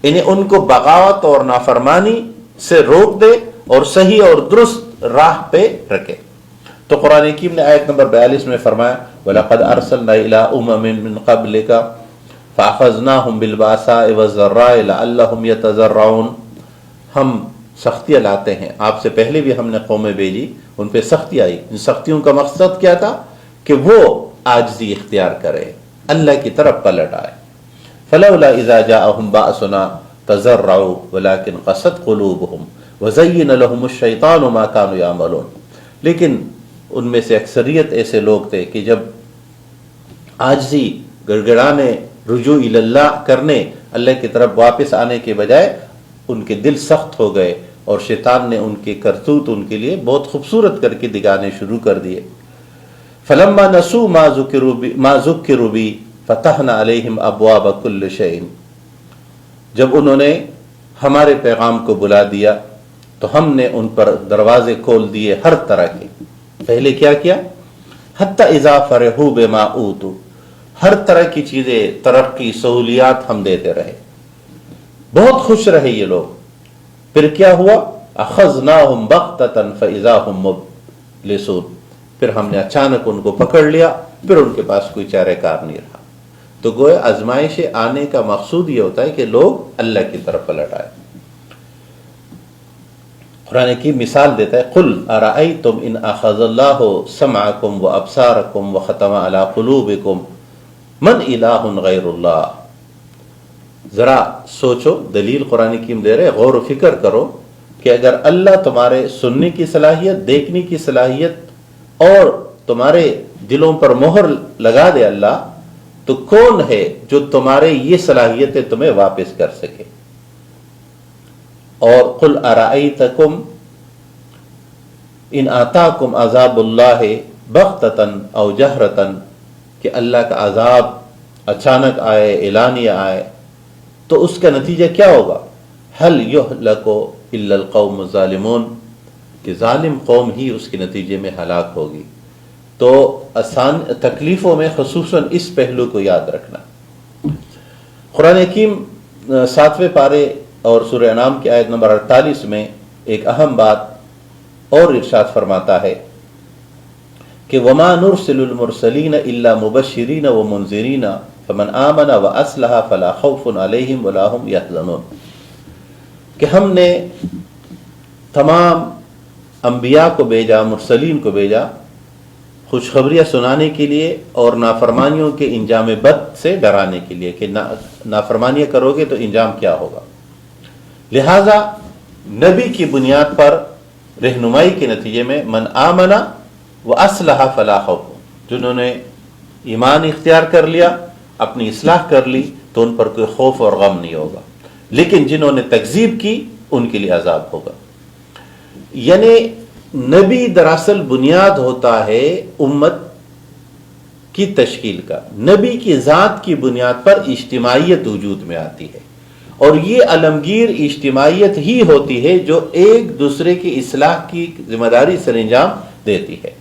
انہیں ان کو بغاوت اور نافرمانی سے روک دے اور صحیح اور درست راہ پہ رکھے. تو قرآن حکیم نے آیت نمبر 42 میں فرمایا وَلَقَدْ أَرْسَلْنَا إِلَىٰ أُمَمٍ مِّن قَبْلِكَ فَأَخَذْنَاهُمْ بِالْبَأْسَاءِ وَالضَّرَّاءِ لَعَلَّهُمْ يَتَضَرَّعُونَ. ہم سختیاں لاتے ہیں, آپ سے پہلے بھی ہم نے قومیں بھیجی, ان پہ سختی آئی. ان سختیوں کا مقصد کیا تھا کہ وہ عاجزی اختیار کرے, اللہ کی طرف پلٹ آئے. فَلَوْلَا إِذَا جَاءَهُمْ بَأْسُنَا تَضَرَّعُوا وَلَكِنْ قَسَتْ قُلُوبُهُمْ وَزَيَّنَ لَهُمُ الشَّيْطَانُ مَا كَانُوا يَعْمَلُونَ. لیکن ان میں سے اکثریت ایسے لوگ تھے کہ جب عاجزی, گڑگڑانے, رجوع اللہ کرنے, اللہ کی طرف واپس آنے کے بجائے ان کے دل سخت ہو گئے اور شیطان نے ان کے کرتوت ان کے لیے بہت خوبصورت کر کے دکھانے شروع کر دیے. فَلَمَّا نَسُوا مَا ذُكِّرُوا بِهِ فتحنا علیہم ابواب کل شیء، جب انہوں نے ہمارے پیغام کو بلا دیا تو ہم نے ان پر دروازے کھول دیے ہر طرح کے۔ پہلے کیا کیا؟ حتی اذا فرحوا بما اوتوا، ہر طرح کی چیزیں، ترقی، سہولیات ہم دیتے رہے، بہت خوش رہے یہ لوگ۔ پھر کیا ہوا؟ اخذناہم بغتۃ فاذا ہم مبلسون، پھر ہم نے اچانک ان کو پکڑ لیا، پھر ان کے پاس کوئی چارہ کار نہیں رہا۔ تو گویا آزمائش آنے کا مقصود یہ ہوتا ہے کہ لوگ اللہ کی طرف پلٹ آئے۔ قرآن کی مثال دیتا ہے، قل ارأیتم ان اخذ اللہ سمعکم وابصارکم وختم علی قلوبکم من الہ غیر اللہ۔ ذرا سوچو، دلیل قرآن کی دے رہے، غور و فکر کرو کہ اگر اللہ تمہارے سننے کی صلاحیت، دیکھنے کی صلاحیت اور تمہارے دلوں پر مہر لگا دے اللہ، تو کون ہے جو تمہارے یہ صلاحیتیں تمہیں واپس کر سکے؟ اور قل ارأیتکم ان آتاکم عذاب اللہ بغتۃ او جہرۃ، کہ اللہ کا عذاب اچانک آئے، اعلانیہ آئے، تو اس کا نتیجہ کیا ہوگا؟ هل یہلک الا القوم الظالمون، کہ ظالم قوم ہی اس کے نتیجے میں ہلاک ہوگی۔ تو آسان تکلیفوں میں خصوصاً اس پہلو کو یاد رکھنا۔ قرآن حکیم 7ویں پارے اور سورہ انعام کی آیت نمبر 48 میں ایک اہم بات اور ارشاد فرماتا ہے کہ وَمَا نُرْسِلُ الْمُرْسَلِينَ إِلَّا مُبَشِّرِينَ وَمُنذِرِينَ فَمَنْ آمَنَ وَأَصْلَحَ فَلَا خَوْفٌ عَلَيْهِمْ وَلَا هُمْ يَحْزَنُونَ، کہ ہم نے تمام انبیاء کو بھیجا، مرسلین کو بھیجا خوشخبریاں سنانے کے لیے اور نافرمانیوں کے انجام بد سے ڈرانے کے لیے، کہ نافرمانیاں کرو گے تو انجام کیا ہوگا۔ لہذا نبی کی بنیاد پر رہنمائی کے نتیجے میں من آمنا واصلح فلا خوف، جنہوں نے ایمان اختیار کر لیا، اپنی اصلاح کر لی، تو ان پر کوئی خوف اور غم نہیں ہوگا، لیکن جنہوں نے تکذیب کی ان کے لیے عذاب ہوگا۔ یعنی نبی دراصل بنیاد ہوتا ہے امت کی تشکیل کا، نبی کی ذات کی بنیاد پر اجتماعیت وجود میں آتی ہے، اور یہ علمگیر اجتماعیت ہی ہوتی ہے جو ایک دوسرے کی اصلاح کی ذمہ داری سر انجام دیتی ہے۔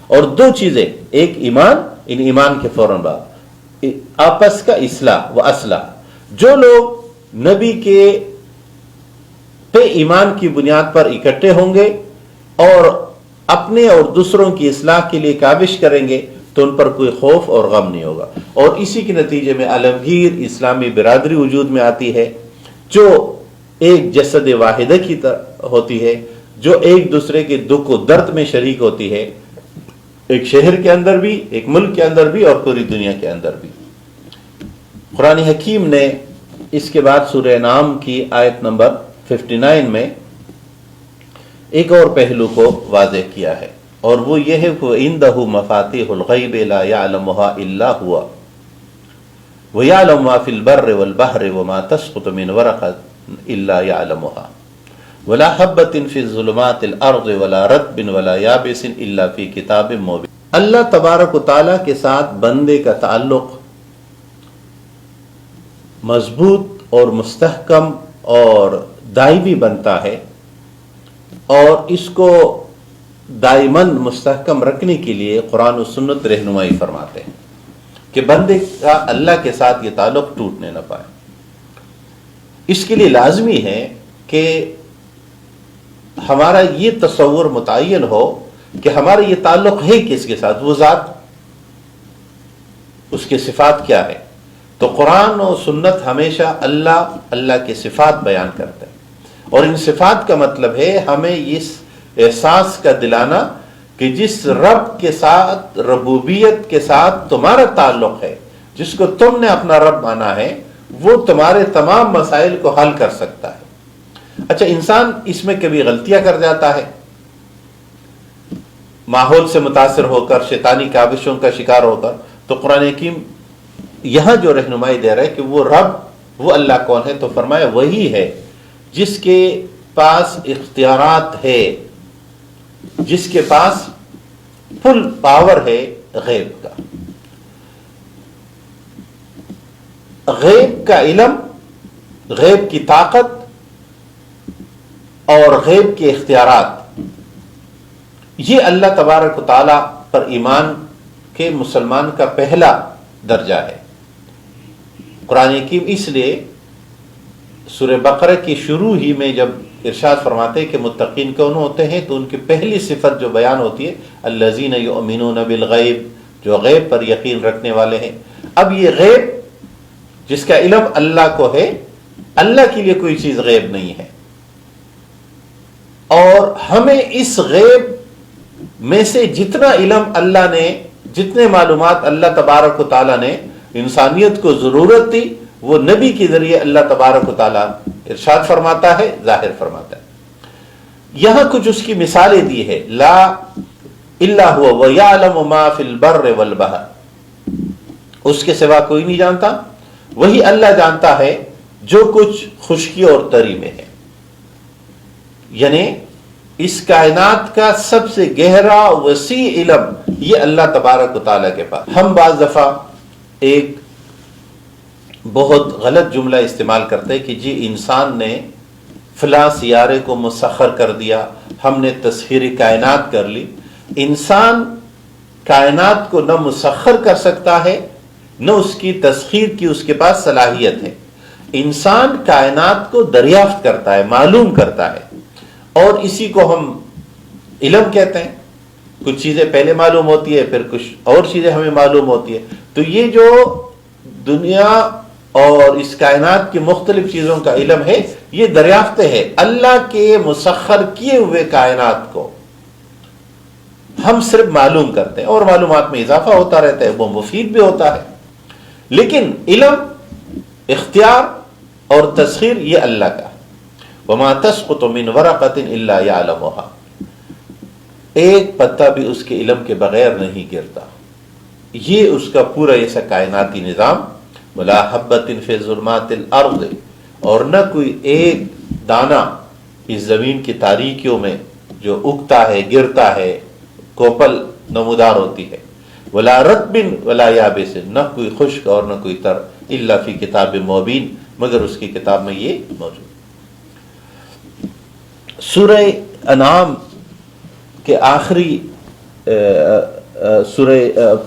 اور دو چیزیں، ایک ایمان، ان ایمان کے فوراً بعد آپس کا اصلاح و اصلاح۔ جو لوگ نبی کے پہ ایمان کی بنیاد پر اکٹھے ہوں گے اور اپنے اور دوسروں کی اصلاح کے لیے کاوش کریں گے تو ان پر کوئی خوف اور غم نہیں ہوگا، اور اسی کے نتیجے میں عالمگیر اسلامی برادری وجود میں آتی ہے جو ایک جسد واحدہ کی طرح ہوتی ہے، جو ایک دوسرے کے دکھ و درد میں شریک ہوتی ہے، ایک شہر کے اندر بھی، ایک ملک کے اندر بھی، اور پوری دنیا کے اندر بھی۔ قرآن حکیم نے اس کے بعد سورہ انعام کی آیت نمبر 59 میں ایک اور پہلو کو واضح کیا ہے، اور وہ یہ ہے کہ وَعِندَهُ مَفَاتِيحُ الْغَيْبِ لَا يَعْلَمُهَا إِلَّا هُوَ وَيَعْلَمُ مَا فِي الْبَرِّ وَالْبَحْرِ وَمَا تَسْقُطُ مِنْ وَرَقَةٍ إِلَّا يَعْلَمُهَا وَلَا حَبَّةٍ فِي ظُلُمَاتِ الْأَرْضِ وَلَا رَطْبٍ وَلَا يَابِسٍ إِلَّا فِي كِتَابٍ مُبِينٍ۔ اللہ تبارک و تعالیٰ کے ساتھ بندے کا تعلق مضبوط اور مستحکم اور دائمی بنتا ہے، اور اس کو دائماً مستحکم رکھنے کے لیے قرآن و سنت رہنمائی فرماتے ہیں کہ بندے کا اللہ کے ساتھ یہ تعلق ٹوٹنے نہ پائے۔ اس کے لیے لازمی ہے کہ ہمارا یہ تصور متعین ہو کہ ہمارا یہ تعلق ہے کس کے ساتھ، وہ ذات، اس کے صفات کیا ہے۔ تو قرآن و سنت ہمیشہ اللہ کے صفات بیان کرتے ہیں، اور ان صفات کا مطلب ہے ہمیں اس احساس کا دلانا کہ جس رب کے ساتھ، ربوبیت کے ساتھ تمہارا تعلق ہے، جس کو تم نے اپنا رب مانا ہے، وہ تمہارے تمام مسائل کو حل کر سکتا ہے۔ اچھا، انسان اس میں کبھی غلطیاں کر جاتا ہے، ماحول سے متاثر ہو کر، شیطانی کاوشوں کا شکار ہو کر، تو قرآن حکیم یہاں جو رہنمائی دے رہا ہے کہ وہ رب، وہ اللہ کون ہے، تو فرمایا وہی ہے جس کے پاس اختیارات ہے، جس کے پاس فل پاور ہے غیب کا۔ غیب کا علم، غیب کی طاقت اور غیب کے اختیارات، یہ اللہ تبارک و تعالی پر ایمان کے مسلمان کا پہلا درجہ ہے۔ قرآن حکیم اس لیے سورہ بقرہ کی شروع ہی میں جب ارشاد فرماتے ہیں کہ متقین کون ہوتے ہیں، تو ان کی پہلی صفت جو بیان ہوتی ہے الذین یؤمنون بالغیب، جو غیب پر یقین رکھنے والے ہیں۔ اب یہ غیب جس کا علم اللہ کو ہے، اللہ کے لیے کوئی چیز غیب نہیں ہے، اور ہمیں اس غیب میں سے جتنا علم اللہ نے، جتنے معلومات اللہ تبارک و تعالیٰ نے انسانیت کو ضرورت دی، وہ نبی کے ذریعے اللہ تبارک و تعالیٰ ارشاد فرماتا ہے، ظاہر فرماتا ہے۔ یہاں کچھ اس کی مثالیں دی ہے، لا الا هو ويعلم ما في البر والبحر، اس کے سوا کوئی نہیں جانتا، وہی اللہ جانتا ہے جو کچھ خشکی اور تری میں ہے۔ یعنی اس کائنات کا سب سے گہرا وسیع علم یہ اللہ تبارک و تعالیٰ کے پاس۔ ہم بعض دفعہ ایک بہت غلط جملہ استعمال کرتے ہیں کہ جی انسان نے فلاں سیارے کو مسخر کر دیا، ہم نے تسخیر کائنات کر لی۔ انسان کائنات کو نہ مسخر کر سکتا ہے، نہ اس کی تسخیر کی اس کے پاس صلاحیت ہے۔ انسان کائنات کو دریافت کرتا ہے، معلوم کرتا ہے، اور اسی کو ہم علم کہتے ہیں۔ کچھ چیزیں پہلے معلوم ہوتی ہے، پھر کچھ اور چیزیں ہمیں معلوم ہوتی ہے۔ تو یہ جو دنیا اور اس کائنات کی مختلف چیزوں کا علم ہے، یہ دریافت ہے۔ اللہ کے مسخر کیے ہوئے کائنات کو ہم صرف معلوم کرتے ہیں، اور معلومات میں اضافہ ہوتا رہتا ہے، وہ مفید بھی ہوتا ہے، لیکن علم، اختیار اور تسخیر یہ اللہ کا۔ وما تسقط من ورقۃ الا يعلمها، ایک پتا بھی اس کے علم کے بغیر نہیں گرتا۔ یہ اس کا پورا ایسا کائناتی نظام۔ ولا حبۃ فی ظلمات الارض، اور نہ کوئی ایک دانہ اس زمین کی تاریکیوں میں جو اگتا ہے، گرتا ہے، کوپل نمودار ہوتی ہے۔ ولا رطب ولا یابس، نہ کوئی خشک اور نہ کوئی تر، الا فی کتاب مبین، مگر اس کی کتاب میں یہ موجود۔ سورہ انعام کے آخری سورہ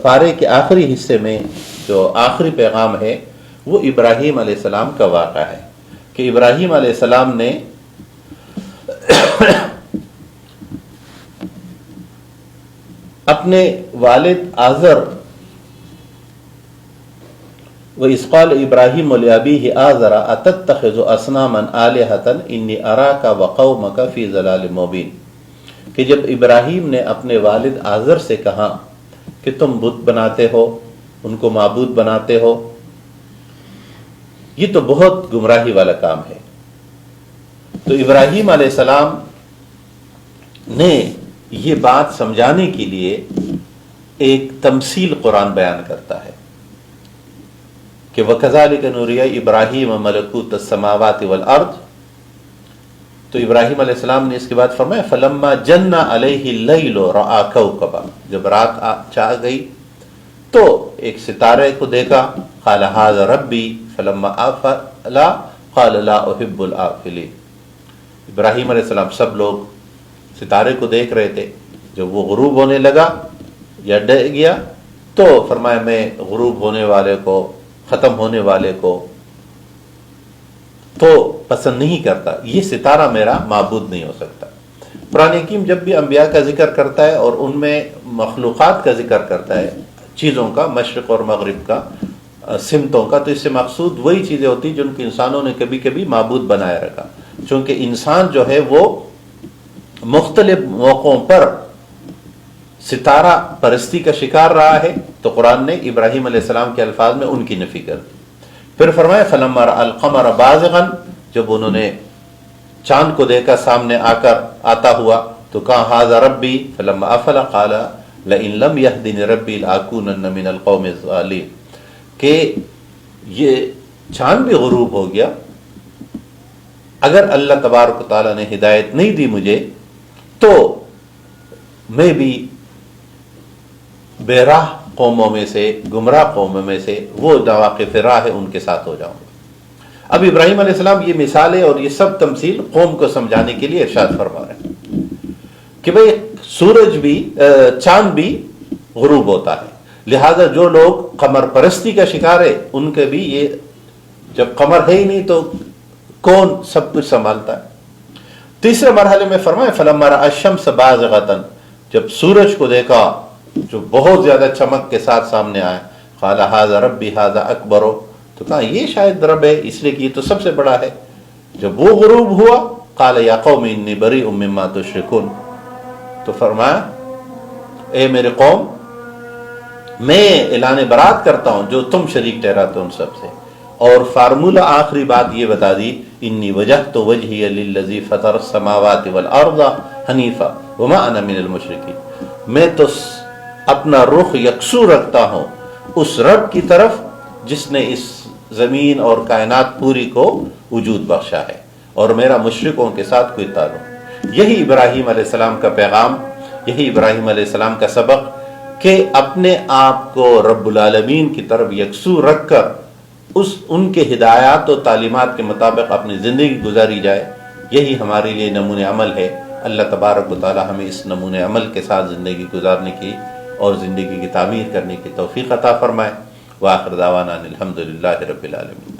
پارے کے آخری حصے میں جو آخری پیغام ہے وہ ابراہیم علیہ السلام کا واقعہ ہے کہ ابراہیم علیہ السلام نے اپنے والد آزر، وَإِذْ قَالَ إِبْرَاهِيمُ لِأَبِيهِ آزَرَ أَتَتَّخِذُ أَصْنَامًا آلِهَةً إِنِّي أَرَاكَ وَقَوْمَكَ فِي ضَلَالٍ مُبِينٍ، کہ جب ابراہیم نے اپنے والد آزر سے کہا کہ تم بت بناتے ہو، ان کو معبود بناتے ہو، یہ تو بہت گمراہی والا کام ہے۔ تو ابراہیم علیہ السلام نے یہ بات سمجھانے کے لیے ایک تمثیل قرآن بیان کرتا ہے کہ وَكَذَلِكَ نُرِيَ إِبْرَاهِيمَ مَلَكُوتَ السَّمَاوَاتِ وَالْأَرْضِ، تو ابراہیم علیہ السلام نے اس کے بعد فرمایا فَلَمَّا جَنَّ عَلَيْهِ اللَّيْلُ رَأَى كَوْكَبًا، جب رات چھا گئی تو ایک ستارے کو دیکھا، قال هذا ربی فلما آفلا قال لا احب الآفلین۔ ابراہیم علیہ السلام سب لوگ ستارے کو دیکھ رہے تھے، جب وہ غروب ہونے لگا یا ڈر گیا تو فرمایا میں غروب ہونے والے کو، ختم ہونے والے کو تو پسند نہیں کرتا، یہ ستارہ میرا معبود نہیں ہو سکتا۔ قرآن حکیم جب بھی انبیاء کا ذکر کرتا ہے اور ان میں مخلوقات کا ذکر کرتا ہے، چیزوں کا، مشرق اور مغرب کا، سمتوں کا، تو اس سے مقصود وہی چیزیں ہوتی جن کو انسانوں نے کبھی کبھی معبود بنایا رکھا، چونکہ انسان جو ہے وہ مختلف موقعوں پر ستارہ پرستی کا شکار رہا ہے، تو قرآن نے ابراہیم علیہ السلام کے الفاظ میں ان کی نفی کر دی۔ پھر فرمایا فلما رأى القمر بازغا، جب انہوں نے چاند کو دیکھا سامنے آ کر آتا ہوا تو کہا ھذا ربی فلما افل قال لئن لم يهدني ربی لاکونن من القوم الضالین، کہ یہ چاند بھی غروب ہو گیا، اگر اللہ تبارک و تعالیٰ نے ہدایت نہیں دی مجھے تو میں بھی بے راہ قوموں میں سے، گمراہ قوموں میں سے، وہ نواقف راہ ہے ان کے ساتھ ہو جاؤں گا۔ اب ابراہیم علیہ السلام یہ مثالیں اور یہ سب تمثیل قوم کو سمجھانے کے لیے ارشاد فرما رہے ہیں کہ بھئی سورج بھی چاند بھی غروب ہوتا ہے، لہذا جو لوگ قمر پرستی کا شکار ہے ان کے بھی یہ، جب قمر ہے ہی نہیں تو کون سب کچھ سنبھالتا ہے۔ تیسرے مرحلے میں فرمائے فلما رأى الشمس بازغۃ، جب سورج کو دیکھا جو بہت زیادہ چمک کے ساتھ سامنے آیا، قال ھذا ربی ھذا اکبر، تو کہا یہ شاید رب ہے اس لیے کہ یہ تو سب سے بڑا ہے۔ جب وہ غروب ہوا قال یا قوم انی بریء مما تشرکون، تو فرمایا اے میرے قوم میں اعلان برات کرتا ہوں جو تم شریک ٹھہراتے ہو ان سب سے۔ اور فارمولہ آخری بات یہ بتا دی انی وجہت وجہی للذی فطر السماوات والارض حنیفا وما انا من المشرکین، میں تو اپنا رخ یکسو رکھتا ہوں اس رب کی طرف جس نے اس زمین اور کائنات پوری کو وجود بخشا ہے، اور میرا مشرکوں کے ساتھ کوئی تعلق۔ یہی ابراہیم علیہ السلام کا پیغام، یہی ابراہیم علیہ السلام کا سبق کہ اپنے آپ کو رب العالمین کی طرف یکسو رکھ کر ان کے ہدایات و تعلیمات کے مطابق اپنی زندگی گزاری جائے، یہی ہمارے لیے نمونہ عمل ہے۔ اللہ تبارک و تعالی ہمیں اس نمونہ عمل کے ساتھ زندگی گزارنے کی اور زندگی کی تعمیر کرنے کی توفیق عطا فرمائے۔ وآخر دعوانا الحمدللہ رب العالمین۔